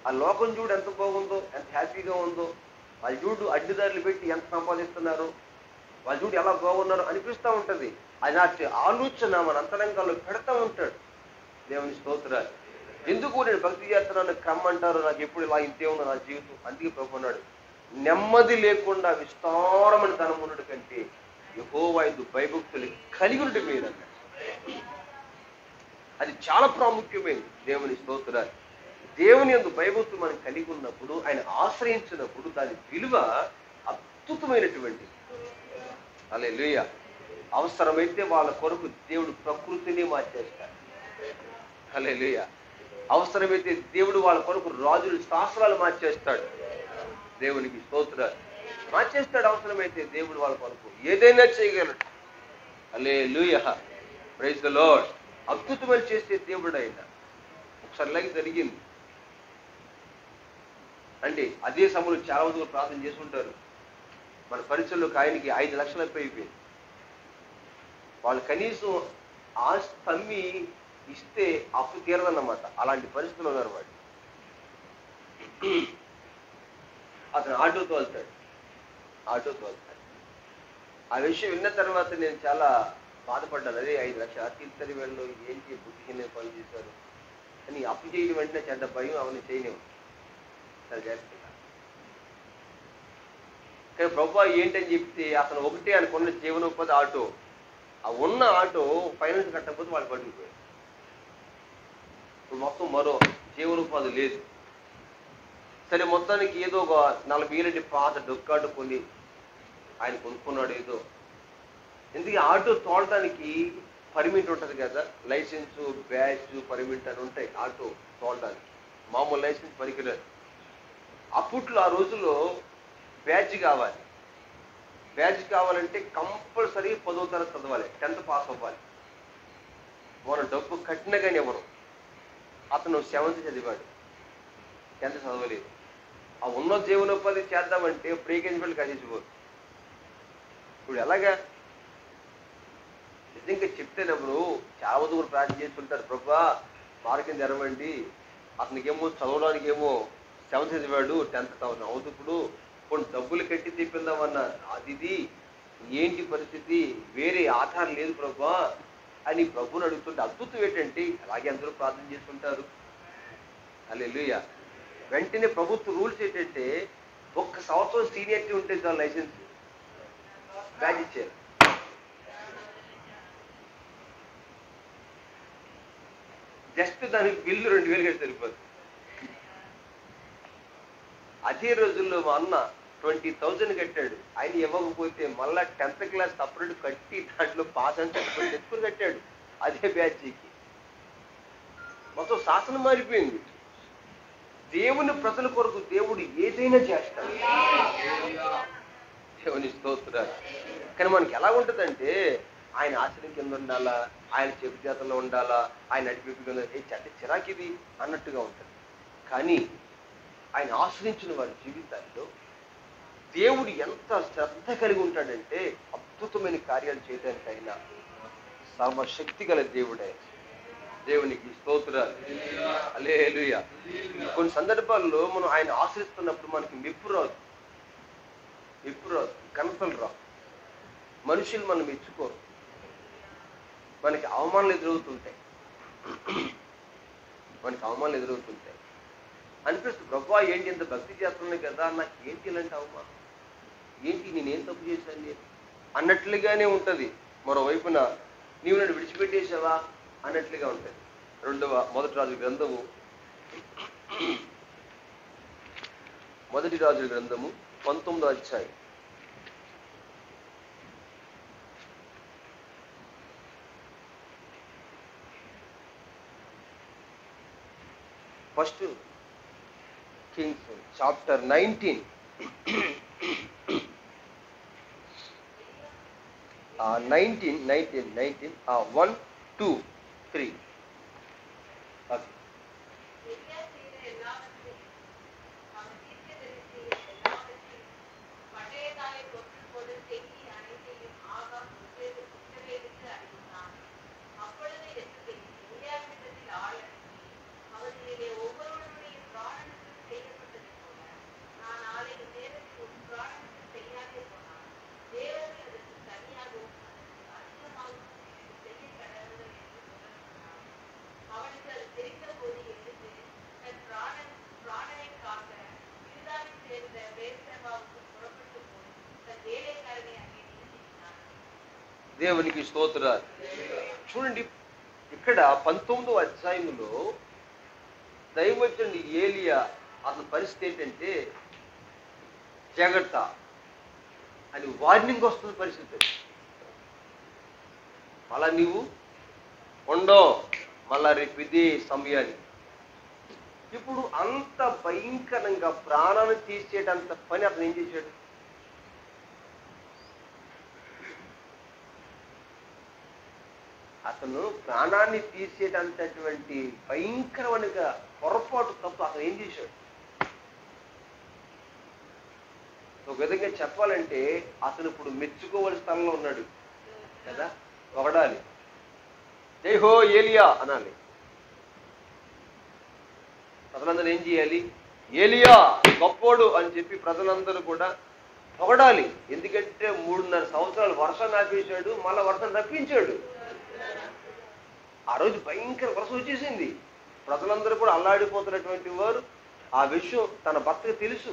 ఆ లోకం చూడు ఎంత బాగుందో, ఎంత హ్యాపీగా ఉందో, వాళ్ళు చూడు అడ్డుదారులు పెట్టి ఎంత సంపాదిస్తున్నారు, వాళ్ళు చూడు ఎలా బాగున్నారో అనిపిస్తూ ఉంటుంది. అది ఆలోచన మన అంతరంగాల్లో పెడతా ఉంటాడు. దేవుని స్తోత్రాలు. ఎందుకు నేను భక్తి చేస్తున్నాను క్రమ్మంటారు, నాకు ఎప్పుడు ఇలా ఇంతే ఉందో నా జీవితం. అందుకే ప్రభు అన్నాడు, నెమ్మది లేకుండా విస్తారమైన ధనం ఉన్నడు కంటే యెహోవా యందు భయభక్తులు కలిగి ఉంటే మీరు. అది చాలా ప్రాముఖ్యమైనది. దేవుని స్తోత్రాలు. దేవుని యందు భయభక్తులు మనం కలిగి ఉన్నప్పుడు, ఆయన ఆశ్రయించినప్పుడు దాని విలువ అద్భుతమైనటువంటి. హల్లెలూయా. అవసరమైతే వాళ్ళ కొరకు దేవుడు ప్రకృతిని మార్చేస్తాడు. హల్లెలూయా. అవసరమైతే దేవుడు వాళ్ళ కొరకు రాజులు శాస్త్రాలు మార్చేస్తాడు. దేవునికి స్తోత్రాలు. మార్చేస్తాడు. అవసరమైతే దేవుడు వాళ్ళ కొరకు ఏదైనా చేయగలడు. హల్లెలూయా. Praise the Lord. అద్భుతమైన చేసే దేవుడు ఆయన. ఒకసారి లాగా జరిగింది. అంటే అదే సమయంలో చాలా మంది కూడా ప్రార్థన చేసి ఉంటారు. మన పరిచయంలో ఆయనకి 5 లక్షలు అయిపోయింది. వాళ్ళు కనీసం ఆస్తి అమ్మి ఇస్తే అప్పు తీరదన్నమాట. అలాంటి పరిస్థితులు ఉన్నారు వాడు. అతను ఆటోతో వెళ్తాడు. ఆ విషయం విన్న తర్వాత నేను చాలా బాధపడ్డాను. అదే 5 లక్షలు అతిథి వీళ్ళు ఏంటి బుద్ధిహీన పనులు చేశారు అని. అప్పు చేయడం వెంటనే చెడ్డ భయం అవన్నీ చేయలేము, చాలా జాగ్రత్తగా. కానీ ప్రభువా ఏంటని చెప్తే అతను ఒకటే అనుకున్న జీవనోపాధి ఆటో. ఆ ఉన్న ఆటో ఫైనాన్స్ కట్టకపోతే వాళ్ళు పట్టుకుపోయారు. ఇప్పుడు మొత్తం మరో జీవనోపాధి లేదు. సరే మొత్తానికి ఏదో ఒక 40 ఏళ్ళ పాత డొక్కాటు కొని ఆయన కొనుక్కున్నాడు ఏదో. ఎందుకు ఆటో తోలడానికి పర్మిట్ ఉంటుంది కదా, లైసెన్సు, బ్యాచ్, పర్మిట్ అని ఉంటాయి ఆటో తోలడానికి. మామూలు లైసెన్స్ పనికిరాదు. అప్పట్లో ఆ రోజుల్లో బ్యాచ్ కావాలి. బ్యాచ్ కావాలంటే కంపల్సరీ 10వ తరగతి చదవాలి, 10th పాస్ అవ్వాలి. మనం డబ్బు కట్టినా కానీ ఎవరు. అతను 7th చదివాడు, 10th చదవలేదు. ఆ ఉన్న జీవనోపాధి చేద్దామంటే ప్రీకెన్స్మెంట్ కదిలిపోదు. ఇప్పుడు ఎలాగా? నిజంగా చెప్తేనప్పుడు చాలా మంది కూడా ప్రార్థన చేస్తుంటారు, ప్రభువా మార్గం తెరవండి. అతనికేమో చదవడానికి ఏమో 7th చదివాడు, 10th అవుతుంది. ఇప్పుడు కొన్ని డబ్బులు కట్టి తెప్పిందామన్నా అది ఏంటి పరిస్థితి, వేరే ఆధారం లేదు ప్రభువా అని ప్రభువుని అడుగుతుంటే అద్భుతం ఏంటంటే అలాగే అందరూ ప్రార్థన చేస్తుంటారు. హల్లెలూయా. వెంటనే ప్రభుత్వ రూల్స్ ఏంటంటే 1 సంవత్సరం సీనియారిటీ ఉంటే చాలు లైసెన్స్ బ్యాచ్ ఇచ్చారు. జస్ట్ దానికి బిల్లు 2000 కట్టి సరిపోతుంది. అదే రోజుల్లో మా అన్న 20,000 కట్టాడు. ఆయన ఇవ్వకపోతే మళ్ళా 10th క్లాస్ సపరేట్ కట్టి దాంట్లో పాస్ అని సర్టిఫికేట్ తెచ్చుకుని కట్టాడు అదే బ్యాచ్కి. మొత్తం శాసనం మారిపోయింది. దేవుని ప్రజల కొరకు దేవుడు ఏదైనా చేస్తాడు. దేవుని స్తోత్రాలు. కానీ మనకి ఎలా ఉంటుందంటే ఆయన ఆశ్రయం కింద ఉండాలా, ఆయన చెప్పు చేతల్లో ఉండాలా, ఆయన నడిపి కింద చెడ్డ చిరాకిది అన్నట్టుగా ఉంటుంది. కానీ ఆయన ఆశ్రయించిన వారి జీవితాల్లో దేవుడు ఎంత శ్రద్ధ కలిగి ఉంటాడంటే అద్భుతమైన కార్యాలు చేయడానికి ఆయన సర్వశక్తి గల దేవుడే. దేవునికి స్తోత్రాలు. హల్లెలూయా. కొన్ని సందర్భాల్లో మనం ఆయన ఆశ్రయిస్తున్నప్పుడు మనకి మెప్పు రాదు, కనపలు రావు. మనుషులు మనం మెచ్చుకోరు, మనకి అవమానాలు ఎదురవుతుంటాయి. అనిపిస్తుంది ప్రభువా ఏంటి ఇంత భక్తి చేస్తున్నాయి కదా, నాకు ఏంటి ఇలాంటి అవమానం, ఏంటి నేనేం తప్పు చేశాను నేను అన్నట్లుగానే ఉంటుంది. మరోవైపున నీవు నన్ను విడిచిపెట్టేసావా అన్నట్లుగా ఉంటుంది. మొదటి రాజుల గ్రంథము 19వ అధ్యాయం. First Kings chapter 19 1, 2, 3. దేవునికి స్తోత్రాలు. చూడండి ఇక్కడ 19వ అధ్యాయంలో దైవజనుడు ఏలియా అతని పరిస్థితి ఏంటంటే జాగ్రత్త అని వార్నింగ్ వస్తున్న పరిస్థితి. మళ్ళా నీవు ఉండో మళ్ళా రేపు ఇదే సమయాన్ని. ఇప్పుడు అంత భయంకరంగా ప్రాణాన్ని తీసేటంత పని అతను ఏం చేశాడు? అతను ప్రాణాన్ని తీసేటంతటువంటి భయంకరమైన పొరపాటు తప్పు అతను ఏం చేశాడు? విధంగా చెప్పాలంటే అతను ఇప్పుడు మెచ్చుకోవలసిన స్థలంలో ఉన్నాడు కదా. పొగడాలి, జై హో ఏలియా అనాలి. ప్రజలందరూ ఏం చేయాలి? ఏలియా గొప్పోడు అని చెప్పి ప్రజలందరూ కూడా పొగడాలి. ఎందుకంటే 3.5 సంవత్సరాలు వర్షం ఆపేశాడు, మళ్ళా వర్షం రప్పించాడు. ఆ రోజు భయంకర వర్షం వచ్చేసింది. ప్రజలందరూ కూడా అల్లాడిపోతున్నటువంటి వారు. ఆ విషయం తన భర్తకు తెలుసు.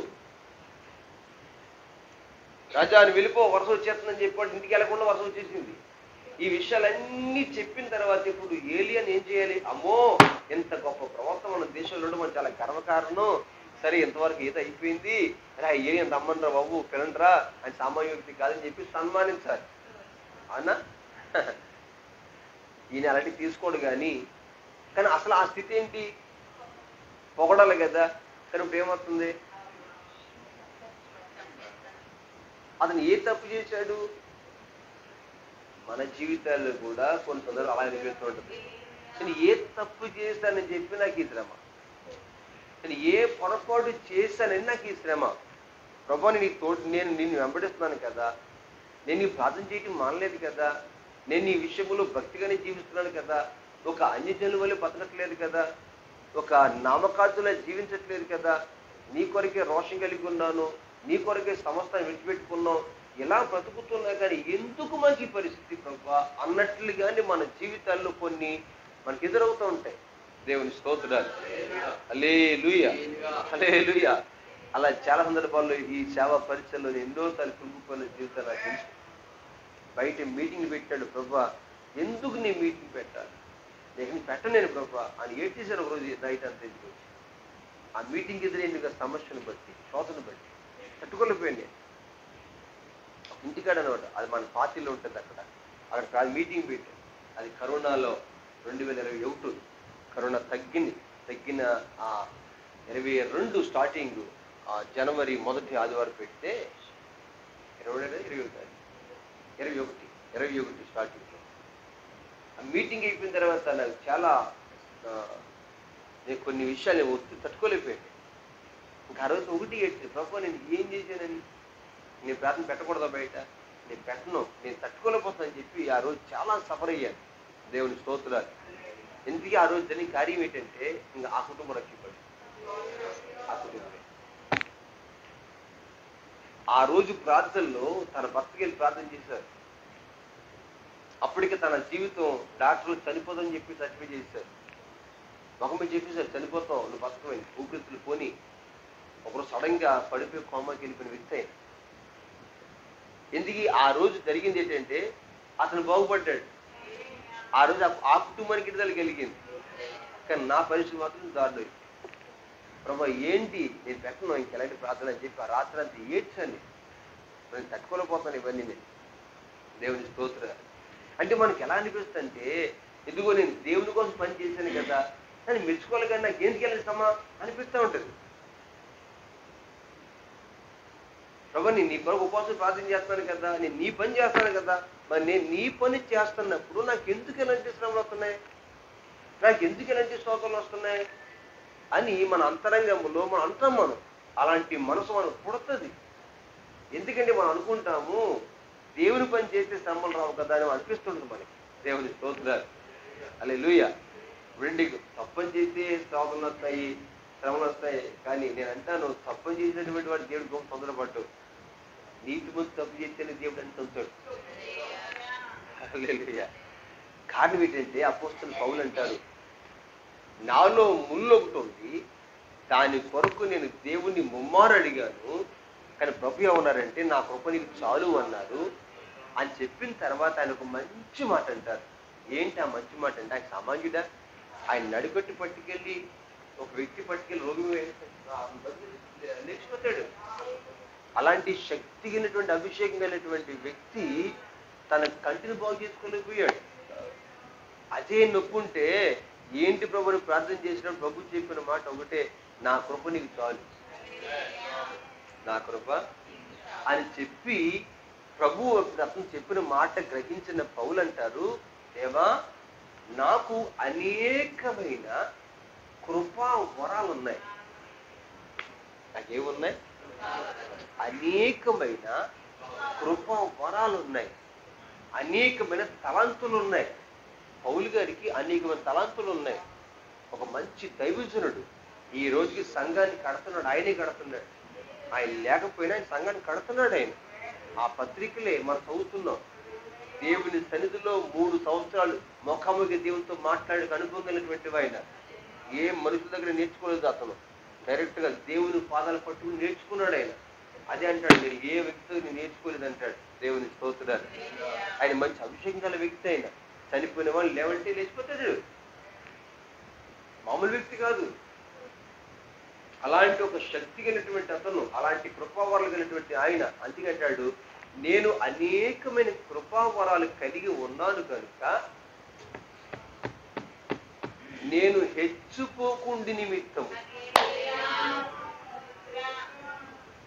రాజా అని వెళ్ళిపో, వర్షం వచ్చేస్తుందని చెప్పాడు. ఇంటికి వెళ్ళకుండా వర్షం వచ్చేసింది. ఈ విషయాలన్నీ చెప్పిన తర్వాత ఇప్పుడు ఏలియాని ఏం చేయాలి? అమ్మో, ఎంత గొప్ప ప్రవర్తన మన దేశంలో ఉండడం చాలా గర్వకారణం. సరే, ఇంతవరకు ఏదో అయిపోయింది, రా ఏలియా రమ్మనరా బాబు, పిలండ్రా అని సామాన్య వ్యక్తి కాదని చెప్పి సన్మానించాలి. అవునా? ఈయన అలాంటివి తీసుకోడు. కానీ అసలు ఆ స్థితి ఏంటి? పొగడాలి కదా. కానీ ఇప్పుడు ఏమవుతుంది? అతను ఏ తప్పు చేశాడు? మన జీవితాల్లో కూడా కొన్ని సందర్భాలు అలా అనిపిస్తూ ఉంటుంది. నేను ఏ తప్పు చేశానని చెప్పి నాకు ఈ శ్రమ, నేను ఏ పొరపాటు చేశానని నాకు ఈ శ్రమ. ప్రభా, నేను నిన్ను వెంబడిస్తున్నాను కదా, నేను నీ ప్రార్థన చేయటం మానలేదు కదా, నేను ఈ విషయంలో భక్తిగానే జీవిస్తున్నాను కదా, ఒక అన్యజనుల వల్ల బతకట్లేదు కదా, ఒక నామకార్తులా జీవించట్లేదు కదా, నీ కొరకే రోషం కలిగి ఉన్నాను, నీ కొరకే సమస్తాన్ని విడిచిపెట్టుకున్నావు, ఇలా బ్రతుకుతున్నా కానీ ఎందుకు మాకు ఈ పరిస్థితి ప్రభా అన్నట్లుగానే మన జీవితాల్లో కొన్ని మనకి ఎదురవుతూ ఉంటాయి. దేవుని స్తోత్రాలు. హల్లెలూయా, హల్లెలూయా. అలా చాలా సందర్భాల్లో ఈ సేవా పరిచయంలో ఎన్నోసార్లు కుంగిపోయిన జీవితాలు నాకు తెలుసు. బయట మీటింగ్ పెట్టాడు. ప్రభా, ఎందుకు నీ మీటింగ్ పెట్టాలి? నేను పెట్టలేను ప్రభా అని ఏడ్చేశారు ఒక రోజు నైట్ అంతా. ఎందుకు ఆ మీటింగ్ ఎదురైన సమస్యను బట్టి, శోధను బట్టి తట్టుకోలేకపోయాను. ఇంటికాడ అనమాట, అది మన పార్టీలో ఉంటుంది. అక్కడ మీటింగ్ పెట్టాను. అది కరోనాలో 2021 కరోనా తగ్గిన 22 స్టార్టింగ్ జనవరి 1వ ఆదివారం పెడితే 21 స్టార్టింగ్. ఆ మీటింగ్ అయిపోయిన తర్వాత నాకు చాలా నేను కొన్ని విషయాలు ఒత్తి తట్టుకోలేకపోయాను. ఇంకా ఆ రోజు ఒకటి ఏడ్చింది, ప్రభు నేను ఏం చేశానని, నేను ప్రార్థన పెట్టకూడదా బయట, నేను పెట్టను, నేను తట్టుకోలేకపోతానని చెప్పి ఆ రోజు చాలా సఫర్ అయ్యాను. దేవుని స్తోత్రాలు. ఎందుకు ఆ రోజు జరిగిన కార్యం ఏంటంటే ఇంకా ఆ కుటుంబం రక్షింపడు. ఆ కుటుంబం ఆ రోజు ప్రార్థనలో తన భర్తకి వెళ్ళి ప్రార్థన చేశారు. అప్పటికే తన జీవితం డాక్టర్లు చనిపోదని చెప్పి సర్టిఫై చేశారు. ముఖం మీద చెప్పేశారు, చనిపోతావు, నువ్వు బతకమైంది, ఊపిరితులు పోని. ఒకరు సడన్ గా పడిపోయి కోమాకి వెళ్ళిపోయిన వ్యక్తి అయిన. ఎందుకు ఆ రోజు జరిగింది ఏంటంటే అతను బాగుపడ్డాడు. ఆ రోజు ఆ కుటుంబానికి విడుదల కలిగింది. కానీ నా పరిస్థితి మాత్రం దారుణం. ప్రభా ఏంటి, నేను పెట్టను ఇంకెలాంటి ప్రార్థన అని చెప్పి ఆ రాత్రి అంతా ఏడ్చాను. నేను తట్టుకోలేకపోతాను ఇవన్నీ. నేను దేవుని స్తోత్రాలు. అంటే మనకి ఎలా అనిపిస్తుంది అంటే, ఎందుకో నేను దేవుని కోసం పని చేశాను కదా, కానీ మెచ్చుకోవాలి కానీ నాకు ఎందుకు వెళ్ళిస్తామా అనిపిస్తూ ఉంటుంది. ప్రభా నేను నీ కొరకు ఉపవాసం ప్రార్థన చేస్తాను కదా, నేను నీ పని చేస్తాను కదా, మరి నేను నీ పని చేస్తున్నప్పుడు నాకు ఎందుకు ఎలాంటి శ్రమలు వస్తున్నాయి, నాకు ఎందుకు ఎలాంటి స్తోత్రాలు వస్తున్నాయి అని మన అంతరంగంలో మనం అంటాం. మనం అలాంటి మనసు మనకు పుడుతుంది. ఎందుకంటే మనం అనుకుంటాము దేవుని పని చేస్తే శ్రమలు రావు కదా అని అనిపిస్తుంటుంది మనకి. దేవుని స్తోత్రాలు. హల్లెలూయా. ఇప్పుడు తప్పని చేస్తే శ్రమలు వస్తాయి, శ్రమలు వస్తాయి. కానీ నేను అంటాను, తప్పని చేసినటువంటి వాడు దేవుడు గొప్ప తొందరపడ్డు. నీతి ముందు తప్పు చేస్తేనే దేవుడు అని తొందరడు. హల్లెలూయా. కారణం ఏంటంటే అపోస్తలుడు పౌలు అంటారు, నాలో ముళ్ళు ఒకటి ఉంది, దాని కొరకు నేను దేవుణ్ణి ముమ్మారు అడిగాను, కానీ ప్రభు ఏమన్నారంటే నా కృప నీకు చాలు అన్నారు అని చెప్పిన తర్వాత ఆయన ఒక మంచి మాట అంటారు. ఏంటి ఆ మంచి మాట అంటే, ఆయన సామాన్యుడా, ఆయన నడిపెట్టి పట్టుకెళ్ళి ఒక వ్యక్తి పట్టుకెళ్ళి రోగి లేచిపోతాడు. అలాంటి శక్తి కలిగినటువంటి అభిషేకం కలిగినటువంటి వ్యక్తి తన కంటిని బాగు చేసుకోలేకపోయాడు. అదే నొప్పుంటే ఏంటి ప్రభుని ప్రార్థన చేసినప్పుడు ప్రభు చెప్పిన మాట ఒకటే, నా కృప నీకు చాలు, నా కృప అని చెప్పి ప్రభు అతను చెప్పిన మాట గ్రహించిన పౌలు అంటారు, దేవా నాకు అనేకమైన కృపా వరాలు ఉన్నాయి. నాకేమున్నాయి? అనేకమైన కృపా వరాలు ఉన్నాయి, అనేకమైన తలాంతులు ఉన్నాయి. పౌలు గారికి అనేకమైన తలాంతులు ఉన్నాయి. ఒక మంచి దైవజనుడు. ఈ రోజుకి సంఘాన్ని కడుతున్నాడు, ఆయనే కడుతున్నాడు. ఆయన లేకపోయినా ఆయన సంఘాన్ని కడుతున్నాడు. ఆయన ఆ పత్రికలే మనం చదువుతున్నాం. దేవుని సన్నిధిలో 3 సంవత్సరాలు ముఖాముఖి దేవునితో మాట్లాడే అనుభవం కలిగినటువంటి ఆయన. ఏ మనుషుల దగ్గర నేర్చుకోలేదు అతను. డైరెక్ట్ గా దేవుని పాదాలు పట్టుకుని నేర్చుకున్నాడు ఆయన. అదే అంటాడు, నేను ఏ వ్యక్తితో నేను నేర్చుకోలేదు అంటాడు. దేవుని స్తోత్రాలు. ఆయన మంచి అభిషేకం గల వ్యక్తి. అయినా చనిపోయిన వాళ్ళు లేవంటే లేచిపోతాడు. మామూలు వ్యక్తి కాదు. అలాంటి ఒక శక్తి కలిగినటువంటి అతను, అలాంటి కృపావరాలు కలిగినటువంటి ఆయన. అందుకంటాడు, నేను అనేకమైన కృపావరాలు కలిగి ఉన్నాను కనుక నేను హెచ్చుపోకుండి నిమిత్తం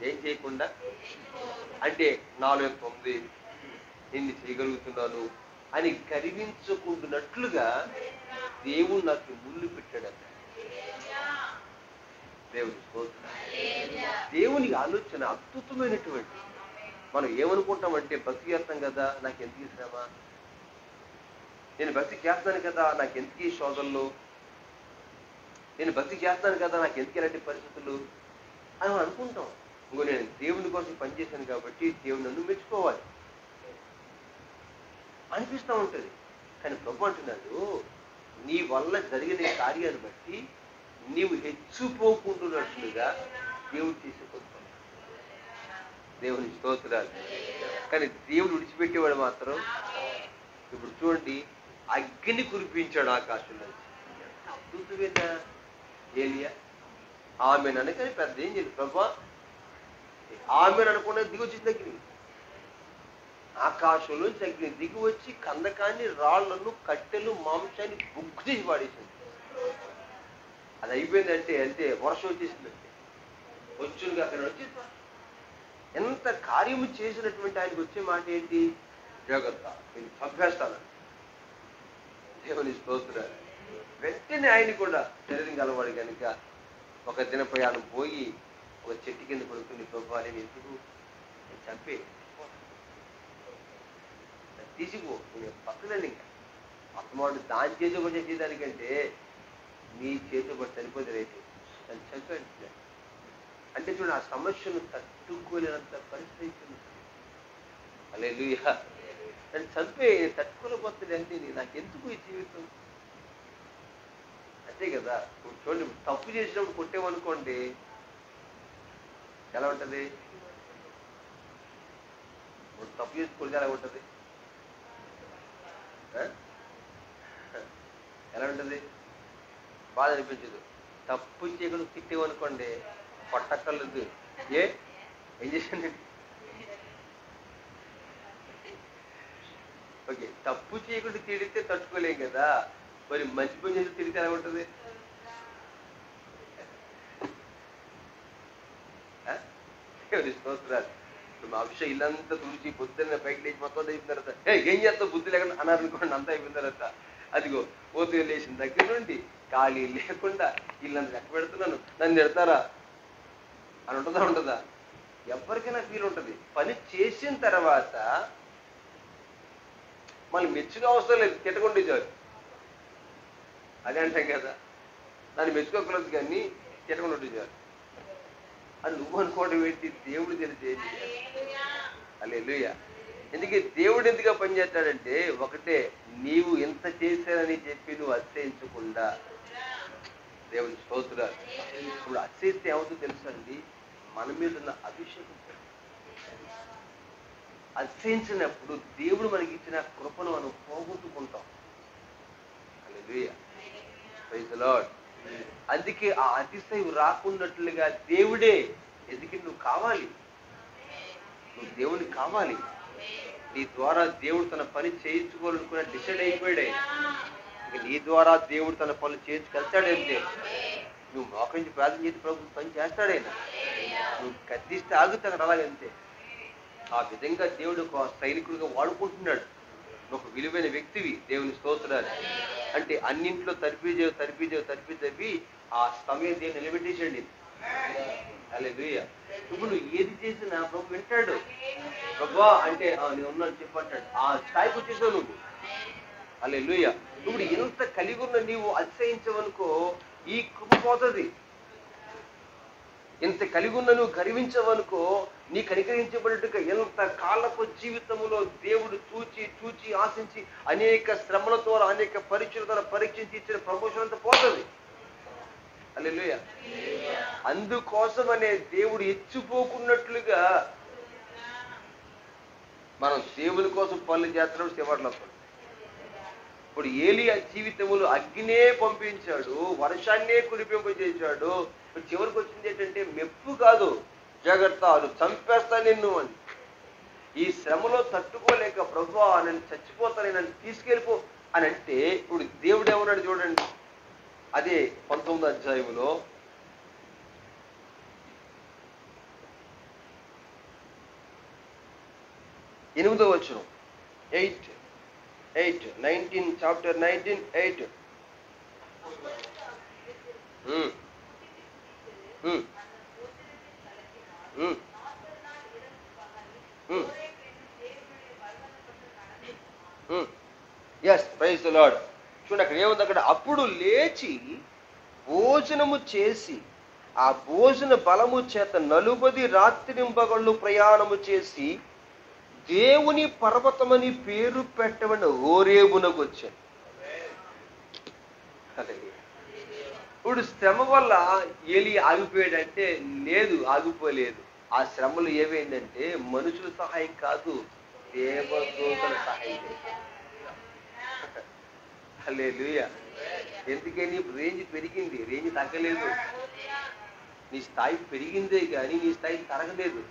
ఏం చేయకుండా, అంటే నాలో ఎంత ఉంది, ఎన్ని చేయగలుగుతున్నాను అని గర్వించకుండానట్లుగా దేవుడు నాకు ముళ్ళు పెట్టాడట. దేవుని స్తోత్రం. దేవుని ఆలోచన అద్భుతమైనటువంటి. మనం ఏమనుకుంటామంటే, భక్తి చేస్తాం కదా, నాకు ఎందుకు శ్రమ, నేను భక్తి చేస్తాను కదా, నాకు ఎందుకు శోధనలు, నేను భక్తి చేస్తాను కదా, నాకు ఎందుకు ఇలాంటి పరిస్థితులు అని మనం అనుకుంటాం. ఇంకో నేను దేవుని కోసం పనిచేశాను కాబట్టి దేవుని నన్ను మెచ్చుకోవాలి అనిపిస్తూ ఉంటుంది. కానీ ప్రభు అంటున్నాడు, నీ వల్ల జరిగిన కార్యాన్ని బట్టి నీవు హెచ్చుపోకుంటున్నట్లుగా దేవుడు చేసేపోతాడు. దేవుని స్తోత్రాలు. కానీ దేవుడు విడిచిపెట్టేవాడు మాత్రం, ఇప్పుడు చూడండి, అగ్ని కురిపించాడు ఆకాశం నుంచి. అద్భుతమేనా ఏలియా? ఆమెను అనగానే పెద్ద ఏం చేయలేదు. ప్రభా ఆమెను అనుకున్న దిగి వచ్చిన దగ్గర ఆకాశంలోంచి అగ్ని దిగి వచ్చి కందకాన్ని, రాళ్లను, కట్టెలు, మాంసాన్ని బుగ్గు చేసి పాడేసింది. అది అయిపోయిందంటే అంతే, వర్షం వచ్చేసిందంటే వచ్చుగా అక్కడ వచ్చి ఎంత కార్యము చేసినటువంటి ఆయనకు వచ్చే మాట ఏంటి? జాగ్రత్త, నేను చంపేస్తాను. దేవుని స్తోత్రాలు. వెంటనే ఆయన కూడా శరీరం గలవాడు కనుక ఒక దిన ప్రయాణం పోయి ఒక చెట్టు కింద పడుకుని, ప్రభు నేను ఎందుకు చంపే తీసిపో, నేను పక్కనండి. ఇంకా అత్తమాడు దాని చేతితో కూడా చేసేదానికంటే నీ చేతితో కూడా చనిపోతే రేపు అని చంపే. అంటే చూడండి, ఆ సమస్యను తట్టుకోలేనంత పరిస్థితి. హల్లెలూయా. నన్ను చంపే, తట్టుకోలేకపోతుంది అంటే నాకెందుకు ఈ జీవితం? అంతే కదా. చూడండి, తప్పు చేసినప్పుడు కొట్టేమనుకోండి ఎలా ఉంటుంది? తప్పు చేసి కొడితే ఎలా ఉంటుంది? ఎలా ఉంటుంది? బాధ అనిపించదు. తప్పు చేయకుండా తిట్టేమనుకోండి పట్టక్కర్లేదు. ఏం చేశాను? ఓకే, తప్పు చేయకుండా తిడితే తట్టుకోలేం కదా. మరి మంచి పని చేసి తిడితే ఎలా ఉంటుంది? స్తోత్రాలు. మా విషయం ఇల్లంతా తుడిచి పొద్దున్న పైకి లేచి మొత్తం అయిపోయిన తర్వాత ఏం చేస్తావు బుద్ధి లేకుండా అన్నారు అనుకోండి. అంతా అయిపోయిన తర్వాత అదిగో పోతూ లేచిన దగ్గర నుండి ఖాళీ లేకుండా ఇల్లంతా లెక్క పెడుతున్నాను, నన్ను పెడతారా అని ఉంటుందా? ఎవరికైనా ఫీల్ ఉంటుంది. పని చేసిన తర్వాత మళ్ళీ మెచ్చుగా అవసరం లేదు, తిట్టకుండా చాలు. అదే అంటాం కదా, దాన్ని మెచ్చుకోకూడదు కానీ తిట్టకుండా చాలు అని నువ్వు అనుకోవడం ఏంటి? దేవుడు తెలిసేది. హల్లెలూయా. ఎందుకే దేవుడు ఎందుగా పనిచేస్తాడంటే, ఒకటే, నీవు ఎంత చేశానని చెప్పి నువ్వు అతిశయించకుండా. దేవుని స్తోత్రాలు. ఇప్పుడు అతిశయిస్తే ఏమవుతుందో తెలుసండి, మన మీద ఉన్న అభిషేకం. అతిశయించినప్పుడు దేవుడు మనకి ఇచ్చిన కృపను మనం పోగొట్టుకుంటాం. హల్లెలూయా. Praise the Lord. అందుకే ఆ అతిశయం రాకున్నట్లుగా దేవుడే, ఎందుకంటే నువ్వు కావాలి, నువ్వు దేవుడికి కావాలి. నీ ద్వారా దేవుడు తన పని చేయించుకోవాలనుకున్న డిసైడ్ అయిపోయాడు. ఇంకా నీ ద్వారా దేవుడు తన పనులు చేయించుకెళ్తాడంటే నువ్వు మోకరించి ప్రార్థన చేసి ప్రభు పని చేస్తాడైనా. నువ్వు గద్దిస్తే ఆగుతాడు అలాగంతే. ఆ విధంగా దేవుడు ఒక సైనికుడిగా వాడుకుంటున్నాడు. ఒక విలువైన వ్యక్తివి. దేవుని స్తోత్రాలు. అంటే అన్నింట్లో తరిపి ఆ సమయం దేవుని నిలబెట్టేసండి. హల్లెలూయా. ఇప్పుడు నువ్వు ఏది చేసినా ప్రభు వింటాడు. ప్రభా అంటే నేను ఉన్నాను చెప్పంటాడు. ఆ స్థాయికి వచ్చేసావు నువ్వు. హల్లెలూయా. ఇప్పుడు ఎంత కలిగి ఉన్న నీవు అతిశయించవనుకో ఈ కృప పోతుంది. ఎంత కలిగి ఉన్న నువ్వు గర్వించవనుకో నీ కనికరించబడినట్టుగా ఎంత కాలపు జీవితంలో దేవుడు చూచి చూచి ఆశించి అనేక శ్రమల ద్వారా అనేక పరీక్షల ద్వారా పరీక్షించి ఇచ్చిన ప్రమోషన్ అంతా పోతుంది. హల్లెలూయా. అందుకోసమనే దేవుడు ఎచ్చిపోకున్నట్లుగా మనం దేవుని కోసం పనులు చేస్తున్నాడు. సేవట్లో ఇప్పుడు ఏలియా జీవితములు అగ్నినే పంపించాడు, వర్షాన్నే కురిపింపజేశాడు. చివరికి వచ్చింది ఏంటంటే మెప్పు కాదు, జాగ్రత్త అది చంపేస్తా నిన్ను అని. ఈ శ్రమలో తట్టుకోలేక ప్రభువా నన్ను చచ్చిపోతాను, నన్ను తీసుకెళ్ళిపో అని అంటే ఇప్పుడు దేవుడు ఏమన్నాడు చూడండి. అదే 19వ అధ్యాయంలో 8వ వచనం 19 chapter 19:8. Yes, praise the Lord. చూడండి అక్కడ ఏముంది, అక్కడ అప్పుడు లేచి భోజనము చేసి ఆ భోజన బలము చేత 40 రాత్రింబగళ్ళు ప్రయాణము చేసి దేవుని పర్వతమని పేరు పెట్టమని హోరేబునకు వచ్చాను. ఇప్పుడు శ్రమ వల్ల ఏలి ఆగిపోయాడంటే లేదు, ఆగిపోలేదు. ఆ శ్రమలు ఏమైందంటే మనుషుల సహాయం కాదు, దేవదూతల సహాయం. హల్లెలూయా. ఎందుకని రేంజ్ పెరిగింది, రేంజ్ తగ్గలేదు. నీ స్థాయి పెరిగిందే కానీ నీ స్థాయి తరగలేదు.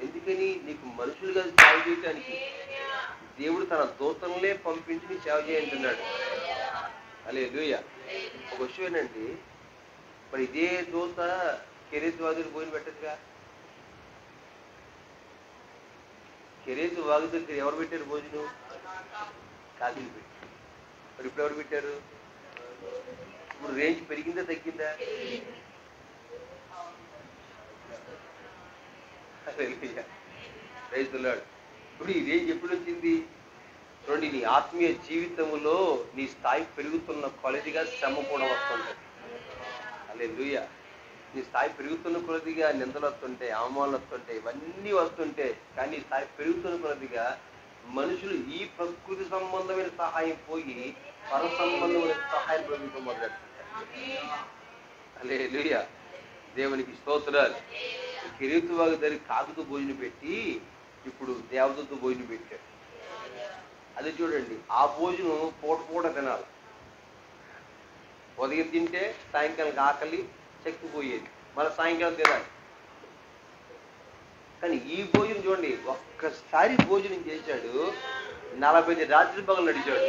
ఎందుకని? నీకు మనుషులుగా సేవ చేయడానికి దేవుడు తన దూతలనే పంపించి నీ సేవ చేయంటున్నాడు. హల్లెలూయా. ఒక విషయం ఏంటండి, మరి ఇదే దూత కెరేతు వాగుని భోజనం పెట్టదుగా. కెరేతు వాగు దగ్గర ఎవరు పెట్టారు భోజనం? కాకిలు పెట్టారు. మరి ఇప్పుడు ఎవరు పెట్టారు? ఇప్పుడు రేంజ్ పెరిగిందా తగ్గిందా? ఇప్పుడు ఈ రేంజ్ ఎప్పుడు వచ్చింది చూడండి. నీ ఆత్మీయ జీవితంలో నీ స్థాయి పెరుగుతున్న కొలదిగా శ్రమ కూడా వస్తుంటది. హల్లెలూయా. నీ స్థాయి పెరుగుతున్న కొలదిగా నిందలు వస్తుంటాయి, అవమానాలు వస్తుంటాయి, ఇవన్నీ వస్తుంటాయి. కానీ నీ స్థాయి పెరుగుతున్న కొలదిగా మనుషులు ఈ ప్రకృతి సంబంధమైన సహాయం పోయి పర సంబంధమైన సహాయం పొందుతూ మొదలెడుతుంటారు. హల్లెలూయా. దేవునికి స్తోత్రాలు. కెరీతు వాగు దగ్గర కాకుతో భోజనం పెట్టి ఇప్పుడు దేవదూత భోజనం పెట్టాడు. అది చూడండి, ఆ భోజనం పూట తినాలి. ఉదయం తింటే సాయంకాలం ఆకలి శక్తి పోయేది, మళ్ళీ సాయంకాలం తినాలి. కానీ ఈ భోజనం చూడండి, ఒక్కసారి భోజనం చేశాడు, 40 రాత్రి పగలు నడిచాడు.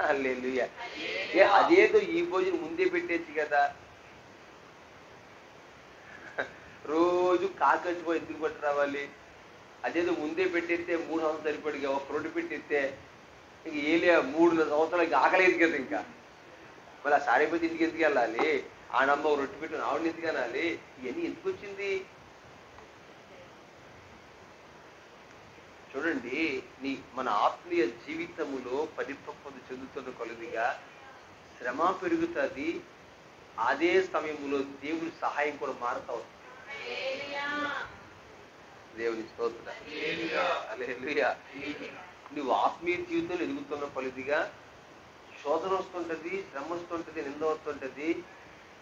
హల్లెలూయా. అదేదో ఈ భోజనం ముందే పెట్టేసి కదా. రోజు కాకచ్చిపోయి ఎందుకు పట్టి రావాలి? అదేదో ముందే పెట్టేస్తే 3 సంవత్సరాలు సరిపడిగా ఒక రొట్టె పెట్టేస్తే ఇంక ఏలే 3 సంవత్సరాలకి ఆకలేదు కదా. ఇంకా మళ్ళీ ఆ సారేపతి ఇంటికి ఎందుకు వెళ్ళాలి? ఆడమ్మ రొట్టె పెట్టిన ఆవిడని ఎందుకు అనాలి? ఇవన్నీ ఎందుకు వచ్చింది చూడండి. మన ఆత్మీయ జీవితములో పరిపక్వత చెందుతున్న కొలదిగా శ్రమ పెరుగుతుంది. అదే సమయంలో దేవుడి సహాయం కూడా మారుతా వస్తుంది. దేవుని స్తోత్రం. హల్లెలూయా. నువ్వు ఆత్మీయ జీవితంలో ఎదుగుతున్న కొలదిగా శోధన వస్తుంటది, శ్రమ వస్తుంటది, నింద వస్తుంటది.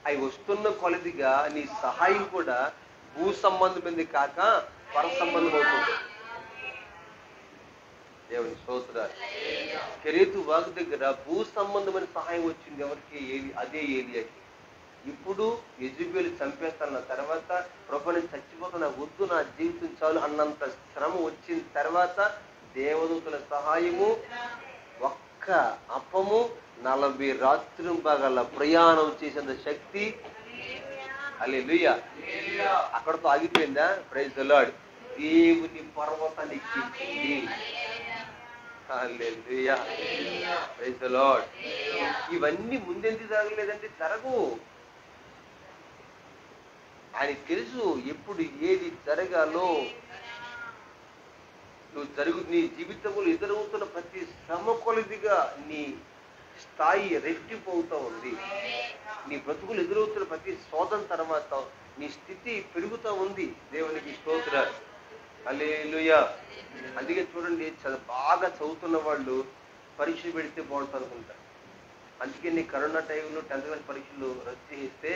అవి వస్తున్న కొలదిగా నీ సహాయం కూడా భూ సంబంధమైంది కాక పర సంబంధం అవుతుంది. దేవుని స్తోత్రాలు. కెరీతు వాగు దగ్గర భూ సంబంధమైన సహాయం వచ్చింది ఎవరికి? అదే ఏలియాకి. ఇప్పుడు యెజెబెలు చంపేస్తున్న తర్వాత ప్రభుని చచ్చిపోతున్న వద్దు, నా జీవితం చాలు అన్నంత శ్రమ వచ్చిన తర్వాత దేవదూతల సహాయము, ఒక్క అప్పము, 40 రాత్రింబగళ్ళ ప్రయాణం చేసేంత శక్తి. హల్లెలూయా. అక్కడతో ఆగిపోయిందా? Praise the Lord. దేవుని పర్వతాన్ని ఎక్కించింది. హల్లెలూయా. Praise the Lord. ఇవన్నీ ముందెందుకు జరగలేదంటే జరగవు. ఆయనకి తెలుసు ఎప్పుడు ఏది జరగాలో. నీ జీవితంలో ఎదురవుతున్న ప్రతి శ్రమ కొలదిగా నీ స్థాయి రెట్టింపు అవుతా ఉంది. నీ బ్రతుకులు ఎదురవుతున్న ప్రతి శోధన తర్వాత నీ స్థితి పెరుగుతూ ఉంది. దేవునికి స్తోత్రాలు. హల్లెలూయా. అందుకే చూడండి, బాగా చదువుతున్న వాళ్ళు పరీక్షలు పెడితే బాగుంటుంది అనుకుంటారు. అందుకే నీ కరోనా టైంలో 10th క్లాస్ పరీక్షలు రద్దు చేస్తే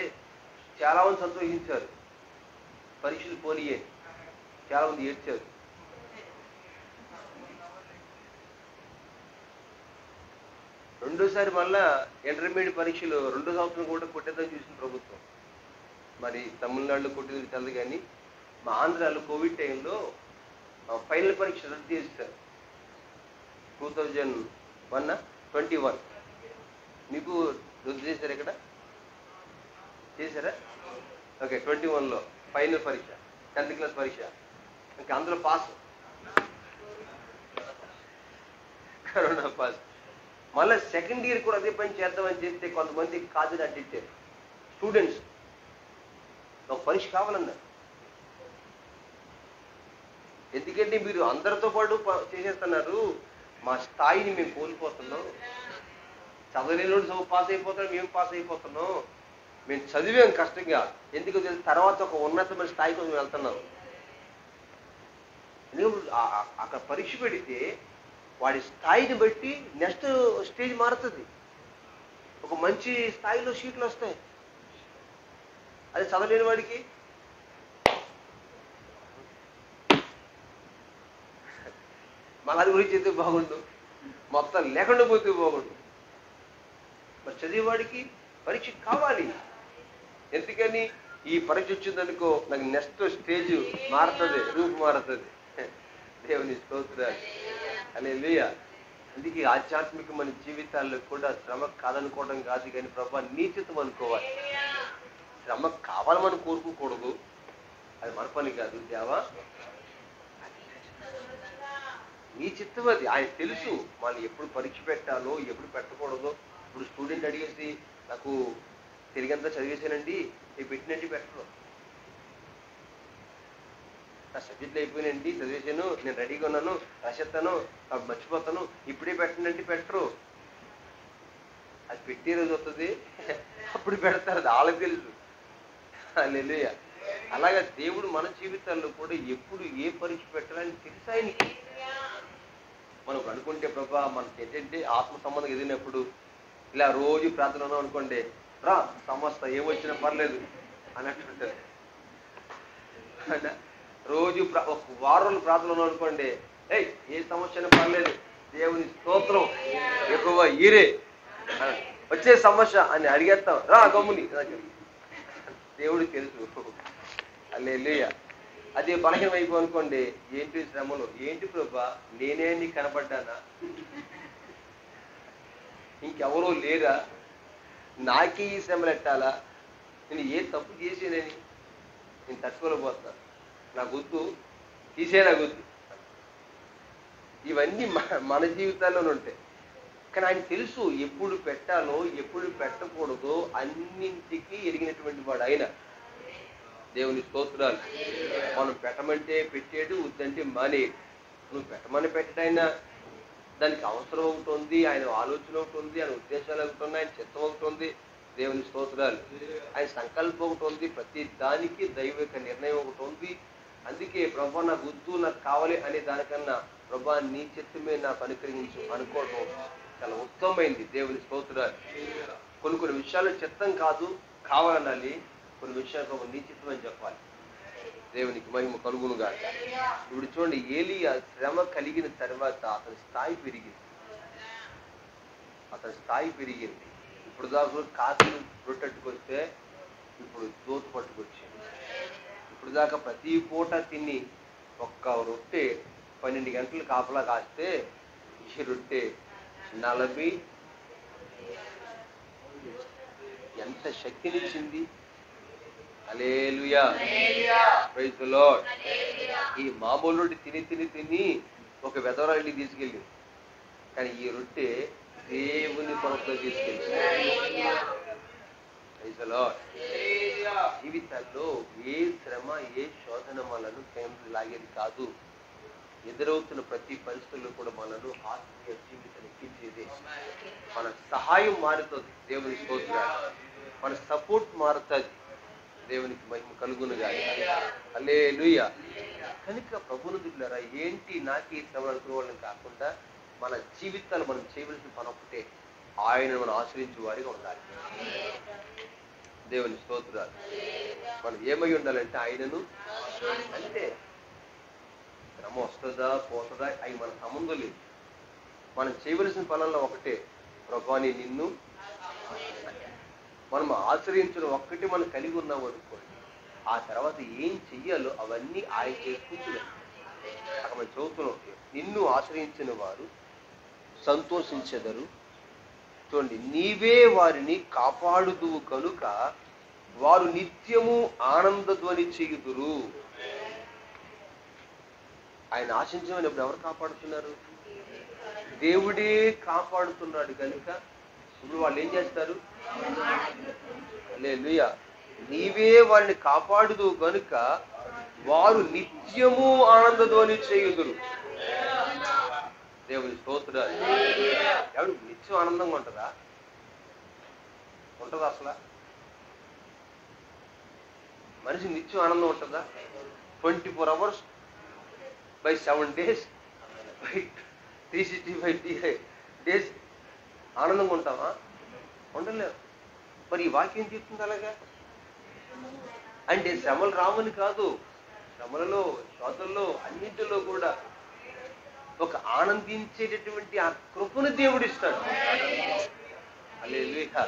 చాలా మంది సంతోషించారు. పరీక్షలు పోనీయే, చాలా మంది ఏడ్చారు. రెండోసారి మళ్ళా ఇంటర్మీడియట్ పరీక్షలు 2వ సంవత్సరం కూడా కొట్టేద్దని చూసిన ప్రభుత్వం. మరి తమిళనాడులో కొట్టేది తెలదు, కానీ మా ఆంధ్రాలో కోవిడ్ టైంలో ఫైనల్ పరీక్ష రద్దు చేస్తారు. 2021 మీకు రద్దు చేశారు. ఎక్కడ చేశారా? ఓకే, 21లో ఫైనల్ పరీక్ష, 10th క్లాస్ పరీక్ష. ఇంకా అందులో పాస్, కరోనా పాస్. మళ్ళీ సెకండ్ ఇయర్ కూడా అదే పని చేద్దామని చెప్తే కొంతమంది కాదని అడ్డిచ్చారు. స్టూడెంట్స్ ఒక పరీక్ష కావాలన్నారు. ఎందుకంటే మీరు అందరితో పాటు చేసేస్తున్నారు, మా స్థాయిని మేము కోల్పోతున్నాం. చదవలేని పాస్ అయిపోతున్నాం, మేము పాస్ అయిపోతున్నాం. మేము చదివాం కష్టంగా, ఎందుకు తెలిసి తర్వాత ఒక ఉన్నతమైన స్థాయి కోసం వెళ్తున్నాం. అక్కడ పరీక్ష పెడితే వాడి స్థాయిని బట్టి నెక్స్ట్ స్టేజ్ మారుతుంది. ఒక మంచి స్థాయిలో సీట్లు వస్తాయి. అది చదవలేని వాడికి మళ్ళీ అది గురించి అయితే బాగుండు, మొత్తం లేకుండా పోతే బాగుండు. మరి చదివేవాడికి పరీక్ష కావాలి. ఎందుకని ఈ పరీక్ష వచ్చిందనుకో నాకు నెక్స్ట్ స్టేజ్ మారుతుంది, రూపు మారుతుంది. దేవుని స్తోత్రాలు. హల్లెలూయా. అందుకే ఆధ్యాత్మిక మన జీవితాల్లో కూడా శ్రమ కాదనుకోవడం కాదు, కానీ ప్రభువా నీ చిత్తం అనుకోవాలి. శ్రమ కావాలని కోరుకోకూడదు, అది మన పని కాదు. దేవా నీ చిత్తం అది. ఆయన తెలుసు మనం ఎప్పుడు పరీక్ష పెట్టాలో ఎప్పుడు పెట్టకూడదో. ఇప్పుడు స్టూడెంట్ అడిగేసి నాకు తిరిగంతా చదివేశానండి, నేను పెట్టినండి పెట్టరు. నా సబ్జెక్టులు అయిపోయినండి, చదివేశాను, నేను రెడీగా ఉన్నాను, రాసేస్తాను, మర్చిపోతాను, ఇప్పుడే పెట్టండి పెట్టరు. అది పెట్టే రోజు వస్తుంది, అప్పుడు పెడతారు. అది వాళ్ళకి తెలుసు. హల్లెలూయా. అలాగే దేవుడు మన జీవితాల్లో కూడా ఎప్పుడు ఏ పరీక్ష పెట్టాలని తెలుసు ఆయనకి. మనం అనుకుంటే ప్రభా మనకి ఏంటంటే ఆత్మ సంబంధం ఎదిగినప్పుడు ఇలా రోజు ప్రార్థన ఉన్నాం అనుకోండి, రా సమస్త ఏమొచ్చినా పర్లేదు అన్నట్టుంటారు. రోజు ఒక వారం ప్రార్థన ఉన్నాం అనుకోండి, ఏ సమస్య అయినా పర్లేదు, దేవుని స్తోత్రం ఎక్కువ ఈరే వచ్చే సమస్య అని అడిగేస్తాం, రా గమ్ముని. దేవుడు తెలుసు. హల్లెలూయా. అదే బలహీనం అయిపో అనుకోండి, ఏంటి శ్రమలు, ఏంటి ప్రభా నేనే నీకు కనపడ్డానా, ఇంకెవరో లేరా, నాకే ఈ శ్రమలు ఎట్టాలా, నేను ఏ తప్పు చేసేనని నేను తట్టుకోలేకపోతున్నా, నా గుర్తు తీసే, నా గుర్తు. ఇవన్నీ మన జీవితాల్లోనే ఉంటాయి. కానీ ఆయన తెలుసు ఎప్పుడు పెట్టాలో ఎప్పుడు పెట్టకూడదో అన్నింటికి ఎరిగినటువంటి వాడు ఆయన. దేవుని స్తోత్రాలు. మనం పెట్టమంటే పెట్టేడు, వద్దంటే మానేడు. నువ్వు పెట్టమని పెట్టడైనా దానికి అవసరం ఒకటి ఉంది, ఆయన ఆలోచన ఒకటి ఉంది, ఆయన ఉద్దేశాలు ఒకటి ఉన్నాయి, ఆయన చిత్తం ఒకటి ఉంది. దేవుని స్తోత్రాలు. ఆయన సంకల్పం ఒకటి ఉంది, ప్రతి దానికి దైవిక నిర్ణయం ఒకటి ఉంది. అందుకే ప్రభా నాకు వద్దు, నాకు కావాలి అనే దానికన్నా ప్రభా నీ చిత్తమే నాకు అనుకరించు అనుకోవడం చాలా ఉత్తమమైంది. దేవుని స్తోత్రాలు. కొన్ని విషయాలు చిత్తం కాదు, కావాలనాలి. కొన్ని విషయాలు ప్రభు నీ చిత్తం అని చెప్పాలి. దేవునికి మహిమ కలుగునుగా. ఇప్పుడు చూడండి, ఏలియా శ్రమ కలిగిన తర్వాత అతని స్థాయి పెరిగింది. ఇప్పుడు దాకా కాకులు రొట్టెట్టుకొస్తే ఇప్పుడు దోత పట్టుకొచ్చింది. ఇప్పుడు దాకా ప్రతి పూట తిని ఒక్క రొట్టె 12 గంటలు కాపలా కాస్తే ఈ రొట్టె 40 ఎంత శక్తినిచ్చింది. హల్లెలూయా. Praise the Lord. ఈ మామూలు రొట్టె తిని ఒక వెధవరాలికి తీసుకెళ్ళింది, కానీ ఈ రొట్టె దేవుని కొరకు తీసుకెళ్ళింది. ప్రైజ్ జీవితాల్లో ఏ శ్రమ ఏ శోధన మనను కేంద్రం లాగేది కాదు. ఎదురవుతున్న ప్రతి పరిస్థితుల్లో కూడా మనను ఆత్మీయ జీవితాన్ని ఎక్కించేది. మన సహాయం మారుతుంది, దేవుని స్తోత్రాలు. మన సపోర్ట్ మారుతుంది, దేవునికి మహిమ కలుగునుగాక. హల్లెలూయా. కనుక ప్రభునందులారా, ఏంటి నాకే శ్రమ అనుకోవాలని కాకుండా మన జీవితాలు మనం చేయవలసిన పని ఒకటే, ఆయనను మనం ఆశ్రయించే వారిగా ఉండాలి. దేవుని స్తోత్రాలు. మనం ఏమై ఉండాలంటే ఆయనను, అంటే శ్రమ వస్తుందా పోతుందా అవి మన సంబంధం లేదు. మనం చేయవలసిన పనుల్లో ఒకటే, ప్రభువాని నిన్ను మనం ఆశ్రయించడం ఒక్కటి మనం కలిగి ఉన్నాం అనుకోండి, ఆ తర్వాత ఏం చెయ్యాలో అవన్నీ ఆయన చేసుకుంటున్నాం. అక్కడ మనం చదువుతున్నాం, నిన్ను ఆశ్రయించిన వారు సంతోషించెదరు. చూడండి, నీవే వారిని కాపాడుదువు కనుక వారు నిత్యము ఆనందధ్వని చేయుదురు. ఆయన ఆశించమని ఎవరు కాపాడుతున్నారు? దేవుడే కాపాడుతున్నాడు కనుక ఇప్పుడు వాళ్ళు ఏం చేస్తారు? హల్లెలూయా. నీవే వారిని కాపాడుదు కనుక వారు నిత్యము ఆనందధ్వని చేయుదురు. దేవుని స్తోత్రాలు. ఎవరు నిత్యం ఆనందంగా ఉంటుందా? ఉంటుందా? అసలు మనిషి నిత్యం ఆనందం ఉంటుందా? 24 hours by 7 days by 365 days ఆనందంగా ఉంటామా? ఉండలేవు. మరి ఈ వాక్యం చెప్తుంది అలాగా. అంటే శ్రమలు రావని కాదు, శ్రమలలో శోధనలో అన్నింటిలో కూడా ఒక ఆనందించేటటువంటి ఆ కృపను దేవుడు ఇస్తాడు. హల్లెలూయా.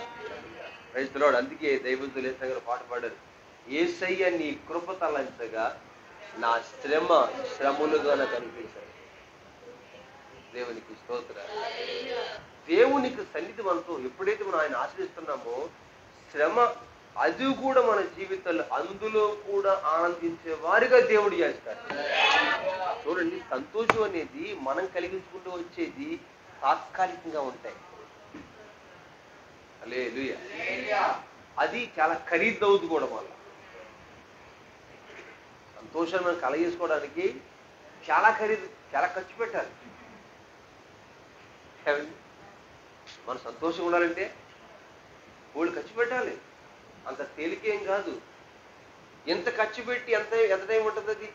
Praise the Lord. అందుకే దైవజనులు యేసయ్య గారు పాట పాడారు, యేసయ్య నీ కృప తలంచగా నా శ్రమలుగా నాకు అనిపించాడు. దేవునికి స్తోత్రాలు. దేవునికి సన్నిధి మనతో ఎప్పుడైతే మనం ఆయన ఆశ్రయిస్తున్నామో, శ్రమ అది కూడా మన జీవితంలో అందులో కూడా ఆనందించే వారిగా దేవుడు చేస్తాడు. చూడండి, సంతోషం అనేది మనం కలిగించుకుంటూ వచ్చేది తాత్కాలికంగా ఉంటాయి. హల్లెలూయా. అది చాలా ఖరీదవుతుంది కూడా. వల్ల సంతోషాన్ని మనం కలగజేసుకోవడానికి చాలా ఖరీదు, చాలా ఖర్చు పెట్టాలి. మనం సంతోషంగా ఉండాలంటే వాళ్ళు ఖర్చు పెట్టాలి. అంత తేలికేం కాదు. ఎంత ఖర్చు పెట్టి ఎంత టైం ఉంటుంది అది.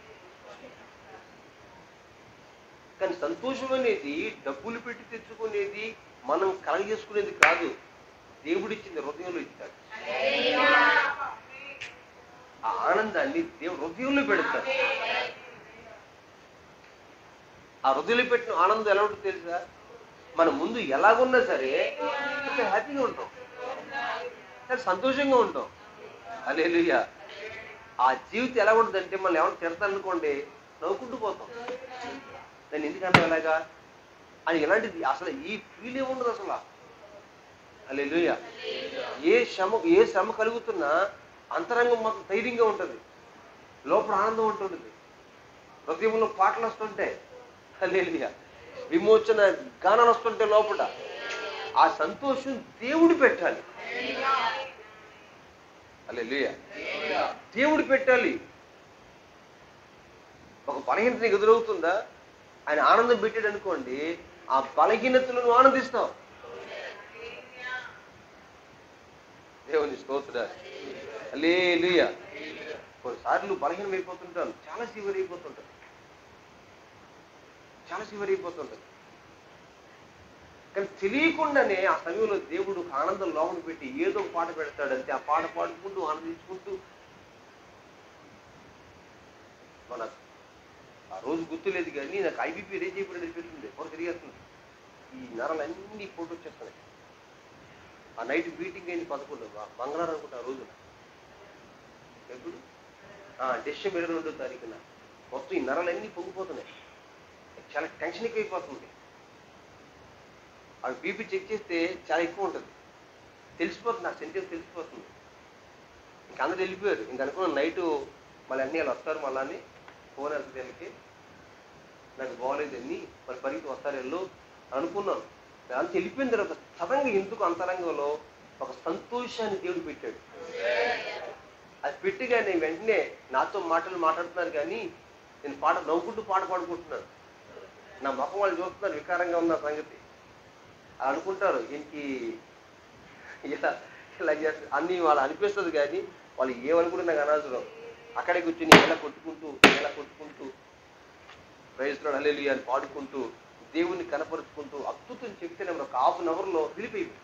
కానీ సంతోషం అనేది డబ్బులు పెట్టి తెచ్చుకునేది, మనం కలగజేసుకునేది కాదు. దేవుడిచ్చింది హృదయంలో ఇచ్చాడు. ఆ ఆనందాన్ని దేవుడు హృదయంలో పెడతాడు. ఆ హృదయంలో పెట్టిన ఆనందం ఎలా ఉంటుందో తెలుసా? మన ముందు ఎలాగున్నా సరే హ్యాపీగా ఉంటాం, సరే సంతోషంగా ఉంటాం. హల్లెలూయా. ఆ జీవితం ఎలా ఉంటుందంటే, మనం ఏమైనా తిడతారనుకోండి నవ్వుకుంటూ పోతాం. నేను ఎందుకన్నా ఎలాగా అని, ఎలాంటిది అసలు ఈ ఫీల్ ఏముండదు అసలు. హల్లెలూయా. ఏ శ్రమ కలుగుతున్నా అంతరంగం మాత్రం ధైర్యంగా ఉంటుంది, లోపల ఆనందం ఉంటుంది, హృదయంలో పాటలు వస్తుంటాయి. హల్లెలూయా. విమోచన గానాలు వస్తుంటే లోపల ఆ సంతోషం దేవుడు పెట్టాలి. హల్లెలూయా. దేవుడు పెట్టాలి. ఒక బలహీనత నీకు ఎదురవుతుందా, ఆయన ఆనందం పెట్టాడు అనుకోండి, ఆ బలహీనతలను ఆనందిస్తాం. దేవుని స్తోత్రాలు. హల్లెలూయా. కొన్నిసార్లు బలహీనం అయిపోతుంటాను, చాలా సివియర్ అయిపోతుంటాను. కానీ తెలియకుండానే ఆ సమయంలో దేవుడు ఆనందం లోపల పెట్టి ఏదో ఒక పాట పెడతాడంటే ఆ పాట పాడుకుంటూ ఆనందించుకుంటూ, మన ఆ రోజు గుర్తులేదు కానీ నాకు ఐబీపీ రేజ్ అయిపోయింది, పెరుగుతుంది, పొర తిరిగేస్తుంది, ఈ నరాలన్నీ ఫోటో వచ్చేస్తున్నాయి. ఆ నైట్ బీటింగ్ అయింది 11 మంగళవారం అనుకుంటా. ఆ రోజున ఎప్పుడు డిసెంబర్ 22వ తారీఖున మొత్తం ఈ నరాలన్నీ పొంగిపోతున్నాయి. చాలా టెన్షన్ ఎక్కువైపోతుంది. అవి బీపీ చెక్ చేస్తే చాలా ఎక్కువ ఉంటుంది, తెలిసిపోతుంది, నాకు సెంటెన్స్ తెలిసిపోతుంది. ఇంక అందరూ వెళ్ళిపోయారు. ఇంక అనుకున్న నైటు మళ్ళీ అన్నీ వాళ్ళు వస్తారు, మళ్ళీ అని ఫోన్ వెళ్తుంది, నాకు బాగోలేదని మళ్ళీ పరిగెత్తి వస్తారు వెళ్ళు అనుకున్నాను. అంత వెళ్ళిపోయిన తర్వాత సడన్గా ఎందుకు అంతరంగంలో ఒక సంతోషాన్ని దేవుడు పెట్టాడు. అది పెట్టిగానే వెంటనే నాతో మాటలు మాట్లాడుతున్నారు, కానీ నేను నవ్వుకుంటూ పాడుకుంటున్నాను. నా ముఖం వాళ్ళు చూస్తున్నారు, వికారంగా ఉన్న సంగతి. అలా అనుకుంటారు, ఈయనకి ఇలా ఇలా అన్నీ వాళ్ళు అనిపిస్తుంది, కానీ వాళ్ళు ఏమనుకుంటే నాకు అనవసరం. అక్కడే కూర్చొని ఎలా కొట్టుకుంటూ ప్రైజ్ లార్డ్ హల్లెలూయా అని పాడుకుంటూ దేవుణ్ణి కనపరుచుకుంటూ అద్భుతం చెప్తేనే ఒక హాఫ్ అన్ అవర్లో రిలీఫ్ అయిపోయింది.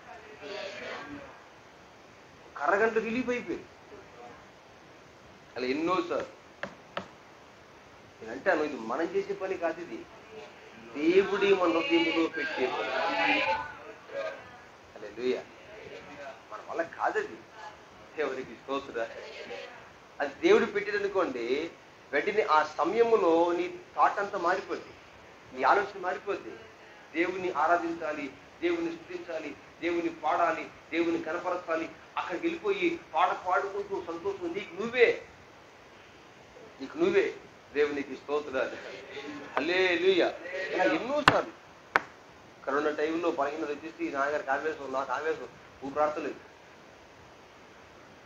ఒక అరగంట రిలీఫ్ అయిపోయింది. అలా ఎన్నోసార్లు నేను అంటాను, ఇది మనం చేసే పని కాదు, ఇది దేవుడి మన హృదయంలో పెట్టే పని. హల్లెలూయా. మన వల్ల కాదది. దేవునికి స్తోత్రం. అది దేవుడు పెట్టేదనుకోండి, వెంటనే ఆ సమయంలో నీ థాట్ అంతా మారిపోద్ది, నీ ఆలోచన మారిపోద్ది. దేవుని ఆరాధించాలి, దేవుని స్తుతించాలి, దేవుని పాడాలి, దేవుని కనపరచాలి. అక్కడికి వెళ్ళిపోయి పాడుకుంటూ సంతోషం నీకు నువ్వే దేవునికి స్తోత్రాలు. హల్లెలూయా. ఇలా ఎన్నోసార్లు కరోనా టైంలో బలహీనత వచ్చేసి నాన్నగారికి నాకు ఆవేశం ప్రార్థనలేదు.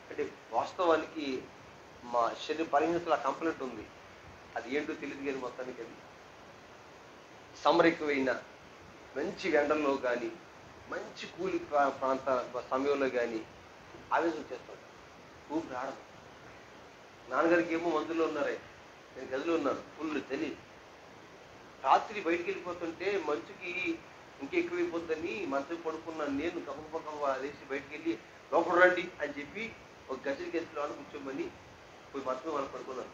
అంటే వాస్తవానికి మా శరీర బలహీనతల కంప్లైంట్ ఉంది. అది ఏంటో తెలియదు, కానీ మొత్తానికి అది సమ్మర్ ఎక్కువైనా, మంచి ఎండల్లో కానీ, మంచి కూలి ప్రాంత సమయంలో కానీ ఆవేశం వచ్చేస్తాడు, ఊపిరి ఆడదు. నాన్నగారికి ఏమో మందులో ఉన్నారే, నేను గదిలో ఉన్నాను, ఫుల్ చలి. రాత్రి బయటికి వెళ్ళిపోతుంటే మంచుకి ఇంకెక్కువైపోద్దని మంచం పడుకున్నాను. నేను గమపక్కవ వేసి బయటికి వెళ్ళి లోపల రండి అని చెప్పి ఒక గదికి ఎత్తులో కూర్చోమని పోయి మంచం వాళ్ళు పడుకున్నాను.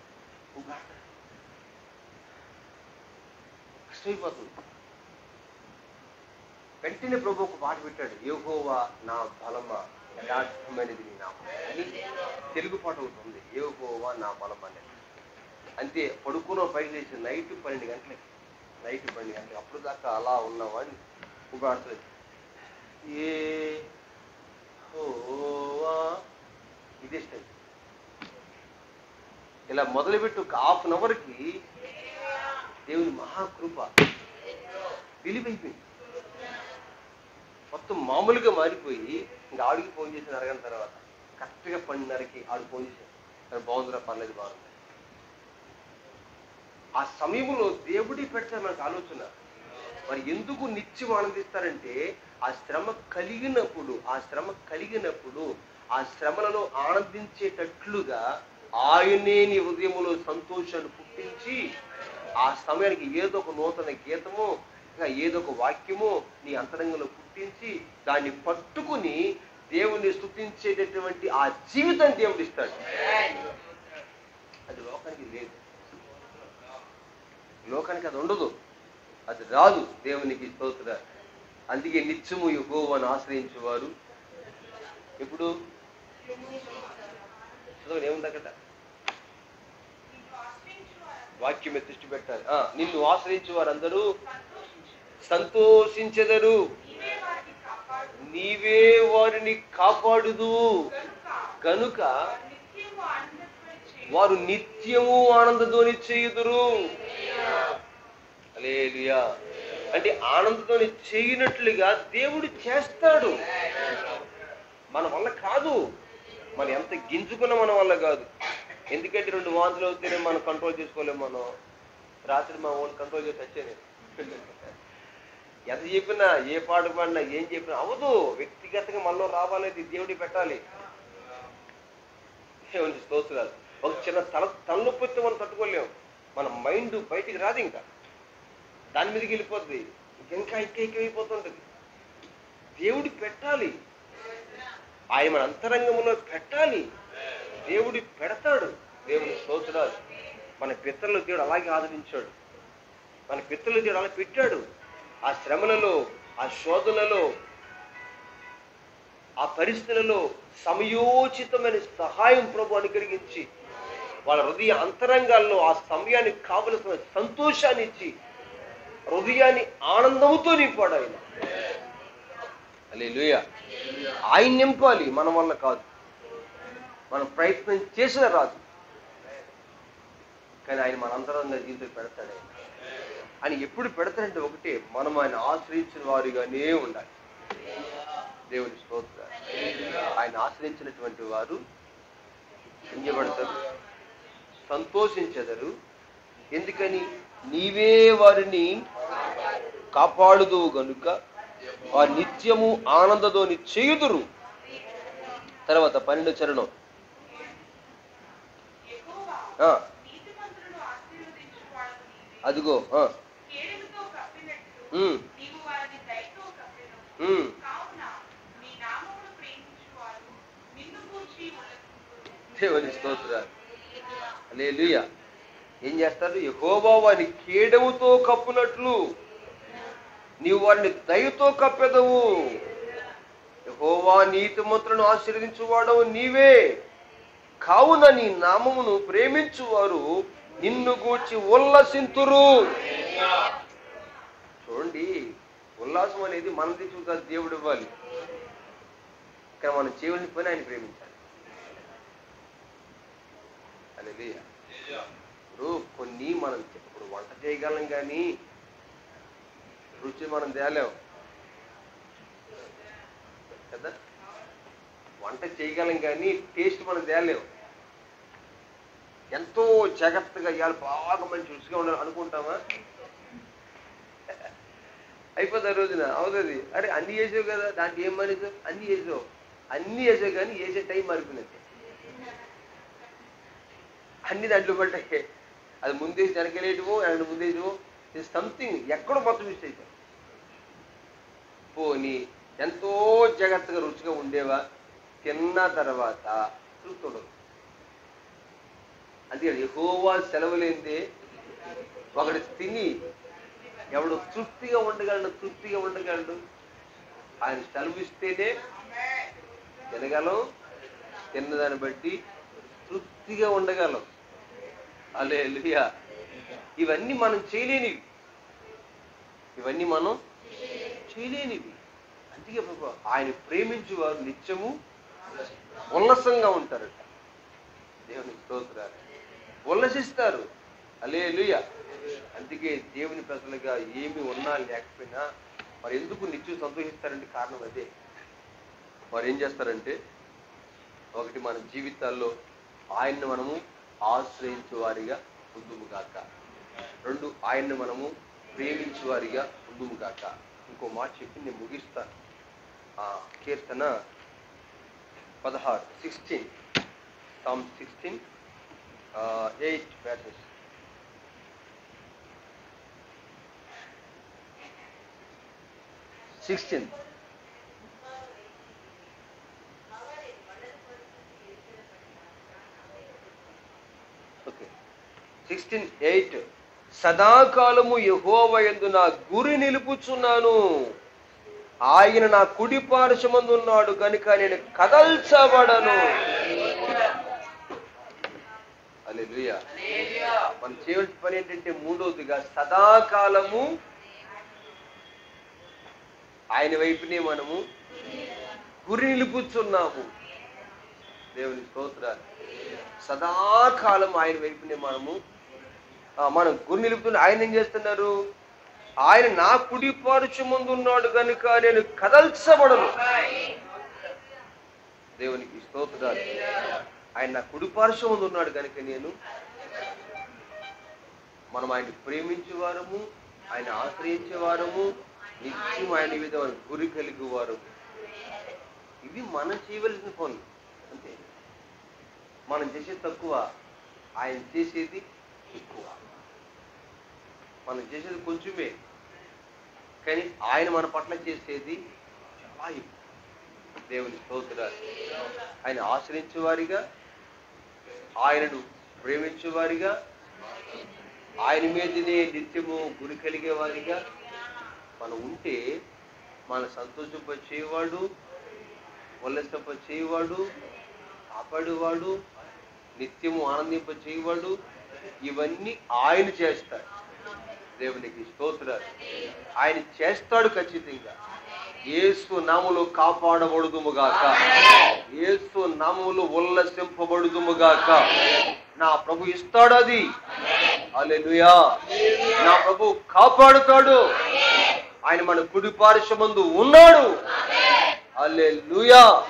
కష్టమైపోతుంది. వెంటనే ప్రభు ఒక పాట పెట్టాడు, యెహోవా నా బలమా యథార్థమైనది నీ నామం అని. తెలుగు పాట అవుతుంది, యెహోవా నా బలం అనేది. అంతే, పడుకున్న పైకి లేచి నైట్ 12 గంటలకి అప్పుడు దాకా అలా ఉన్నవాడిని ప్రార్థన, యెహోవా ఇదే స్టైల్. ఇలా మొదలుపెట్టి ఒక హాఫ్ అన్ అవర్కి దేవుని మహాకృప విలువైపోయింది. మొత్తం మామూలుగా మారిపోయి ఇంకా ఆడికి ఫోన్ చేసిన అరగంట తర్వాత కరెక్ట్గా 12:30కి ఆడికి ఫోన్ చేశాను, బాగుందిరా, పర్లేదు, బాగుంది. ఆ సమయంలో దేవుడి పెడతారు మనకు ఆలోచన. మరి ఎందుకు నిత్యం ఆనందిస్తారంటే ఆ శ్రమ కలిగినప్పుడు ఆ శ్రమలలో ఆనందించేటట్లుగా ఆయనే నీ హృదయంలో సంతోషాన్ని పుట్టించి ఆ సమయానికి ఏదో ఒక నూతన గీతము, ఇంకా ఏదో ఒక వాక్యము నీ అంతరంగంలో పుట్టించి దాన్ని పట్టుకుని దేవుని స్తుతించేటటువంటి ఆ జీవితాన్ని దేవుడు ఇస్తాడు. అది లోకానికి లేదు, లోకానికి అది ఉండదు, అది రాదు. దేవునికి స్తోత్రం. అందుకే నిత్యము యెహోవాను ఆశ్రయించేవారు ఇప్పుడు ఏముంది అక్కడ వాక్యం దృష్టి పెట్టాలి. నిన్ను ఆశ్రయించే వారందరూ సంతోషించెదరు, నీవే వారిని కాపాడుదు కనుక వారు నిత్యము ఆనందధ్వని చేయుదురు. హల్లెలూయా. అంటే ఆనందధ్వని చేయనట్లుగా దేవుడు చేస్తాడు. మన వల్ల కాదు, మనం ఎంత గింజుకున్నా మన వల్ల కాదు. ఎందుకంటే 2 వాంతులు అవుతేనే మనం కంట్రోల్ చేసుకోలేము. మనం రాత్రి మా ఓన్ కంట్రోల్ చేసి వచ్చాను. ఎంత చెప్పినా, ఏ పాట పాడినా, ఏం చెప్పినా అవ్వదు. వ్యక్తిగతంగా మనలో రావాలేదు, దేవుడి పెట్టాలి. దేవుని స్తోత్రాలు. ఒక చిన్న తలనొప్పితో మనం తట్టుకోలేము, మన మైండ్ బయటికి రాదు, ఇంకా దాని మీదకి వెళ్ళిపోద్ది, ఇంకా ఎక్కువైపోతుంటుంది. దేవుడి పెట్టాలి, ఆయన మన అంతరంగంలో పెట్టాలి. దేవుడి పెడతాడు. దేవుని స్తోత్రాలు. మన పితరులు దేవుడు అలాగే ఆదరించాడు, మన పితరులు దేవుడు అలా పెట్టాడు. ఆ శ్రమలలో, ఆ శోధనలలో, ఆ పరిస్థితులలో సమయోచితమైన సహాయం ప్రభు అనుగ్రహించి వాళ్ళ హృదయ అంతరంగాల్లో ఆ సమయానికి కావలసిన సంతోషాన్ని ఇచ్చి హృదయాన్ని ఆనందంతో నింపాడు ఆయన. హల్లెలూయా. ఆయన నింపాలి, మన వల్ల కాదు. మనం ప్రయత్నం చేసినా రాదు, కానీ ఆయన మన అంతరంగ జీవితం పెడతాడు. ఆయన ఎప్పుడు పెడతాడంటే ఒకటే, మనం ఆయన ఆశ్రయించిన వారిగానే ఉండాలి. దేవుని స్తోత్రాలు. ఆయన ఆశ్రయించినటువంటి వారు ధన్యపడతారు, సంతోషించెదరు. ఎందుకని? నీవే వారిని కాపాడుదువు గనుక వారు నిత్యము ఆనందధోని చేయుదురు. తర్వాత 12వ చరణం. అదిగో దేవుని స్తోత్రాలు. హల్లెలూయా. ఏం చేస్తారు? యెహోవా వారిని కేడముతో కప్పునట్లు నీవు వారిని దయతో కప్పెదవు. యెహోవా నీతిమంతులను ఆశీర్వదించువాడవు నీవే, కావున నీ నామమును ప్రేమించువారు నిన్ను గూర్చి ఉల్లసింతురు. చూడండి, ఉల్లాసం అనేది మనం తెచ్చుకుంటారు, దేవుడు ఇవ్వాలి. ఇక్కడ మనం చేయవలసిన పని ఆయన ప్రేమించాలి. హల్లెలూయా. ఇప్పుడు కొన్ని మనం ఇప్పుడు వంట చేయగలం కానీ రుచి మనం తేలేం కదా. వంట చేయగలం కానీ టేస్ట్ మనం తేలేం. ఎంతో జాగ్రత్తగా ఇవాళ బాగా మంచి రుచిగా ఉండాలి అనుకుంటామా? అయిపోతుంది రోజున, అవుతుంది. అరే అన్ని చేసావు కదా, దాంట్లో ఏం మానేసావు? అన్ని చేసావు కానీ వేసే టైం మారిపోయినట్టే. అన్ని దాంట్లో పడ్డాయి. అది ముందేసి వెనకలేయటమో అండ్ ముందేసో సంథింగ్ ఎక్కడో మొత్తం మిస్ అవుతాం. పోనీ ఎంతో జాగ్రత్తగా రుచిగా ఉండేవా, తిన్న తర్వాత తృప్తి ఉండదు. అందుకని యెహోవా సెలవు లేనిదే ఒకటి తిని ఎవడు తృప్తిగా ఉండగలడు. ఆయన సెలవు ఇస్తేనే తినగలం, తిన్నదాన్ని బట్టి తృప్తిగా ఉండగలం. హల్లెలూయా. ఇవన్నీ మనం చేయలేనివి. అందుకే ఆయన ప్రేమించేవారు నిత్యము ఉల్లాసంగా ఉంటారట. దేవుని స్తోత్రాలు. ఉల్లసిస్తారు. హల్లెలూయా. అందుకే దేవుని ప్రజలుగా ఏమి ఉన్నా లేకపోయినా మరి ఎందుకు నిత్యం సంతోషిస్తారంటే కారణం అదే. వారు ఏం చేస్తారంటే, ఒకటి మన జీవితాల్లో ఆయన్ని మనము ఆశ్రయించే వారిగా ఉందుముగాక. 2 ఆయన్ని మనము ప్రేమించే వారిగా ఉందుముగాక. ఇంకో మాట చెప్పి నేను ముగిస్తాను. కీర్తన 16 16 Psalm 16 8 verses. Okay. 16:8 సదాకాలము యెహోవా యందు నా గురి నిలుపుచున్నాను, ఆయన నా కుడి పార్శ్వమందు ఉన్నాడు కనుక నేను కదల్చబడను. హల్లెలూయా. మనం చేయవలసిన పని ఏంటంటే, మూడవదిగా సదాకాలము ఆయన వైపునే మనము గురి నిలుపుచున్నాము. దేవుని స్తోత్రాలు. సదాకాలం ఆయన వైపునే మనం గురి నిలుపుతున్న. ఆయన ఏం చేస్తున్నారు? ఆయన నా కుడి పార్శ్వమందు ఉన్నాడు కనుక నేను కదల్చబడను. దేవునికి స్తోత్రాలు. ఆయన నా కుడి పార్శ్వమందు ఉన్నాడు కనుక మనం ఆయన ప్రేమించేవారము, ఆయన ఆశ్రయించేవారము, నిత్యం ఆయన మీద గురి కలిగే వారు. ఇవి మనం చేయవలసిన పనులు. అంతే. మనం చేసేది తక్కువ, ఆయన చేసేది ఎక్కువ. మనం చేసేది కొంచెమే, కానీ ఆయన మన పట్ల చేసేది చాలా ఎక్కువ. దేవుని స్తోత్రాలు. ఆయన ఆశ్రయించేవారిగా, ఆయనను ప్రేమించేవారిగా, ఆయన మీదనే నిత్యము గురి కలిగే వారిగా మనం ఉంటే మన సంతోషింపచేవాడు, ఉల్లసింపచేవాడు, కాపాడువాడు, నిత్యము ఆనందింపచేవాడు, ఇవన్నీ ఆయన చేస్తాడు. దేవునికి స్తోత్రాలు. ఆయన చేస్తాడు ఖచ్చితంగా. యేసు నామములో కాపాడబడుదుముగాక, యేసు నామములో ఉల్లసింపబడుదుముగాక. నా ప్రభు ఇస్తాడు అది. హల్లెలూయా. నా ప్రభు కాపాడుతాడు. ఆయన మన కుడి పార్శ్వమందు ఉన్నాడు. హల్లెలూయా.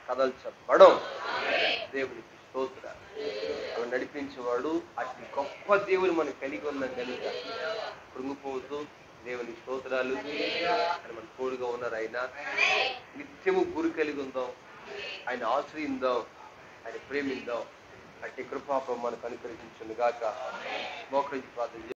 కదల్చబడం. దేవునికి స్తోత్రం. అలా నడిపించేవాడు అతి గొప్ప దేవుని మనం కలిగి ఉన్నాం కనుక కృంగిపోతూ దేవుని స్తోత్రాలు అని మన తోడుగా ఉన్నారు. ఆయన నిత్యము గురి కలిగి ఉందాం, ఆయన ఆశ్రయిందాం, ఆయన ప్రేమిద్దాం. అట్టి కృపాపం మనకు అనుకరించును గాక. మోకరించి ప్రార్థన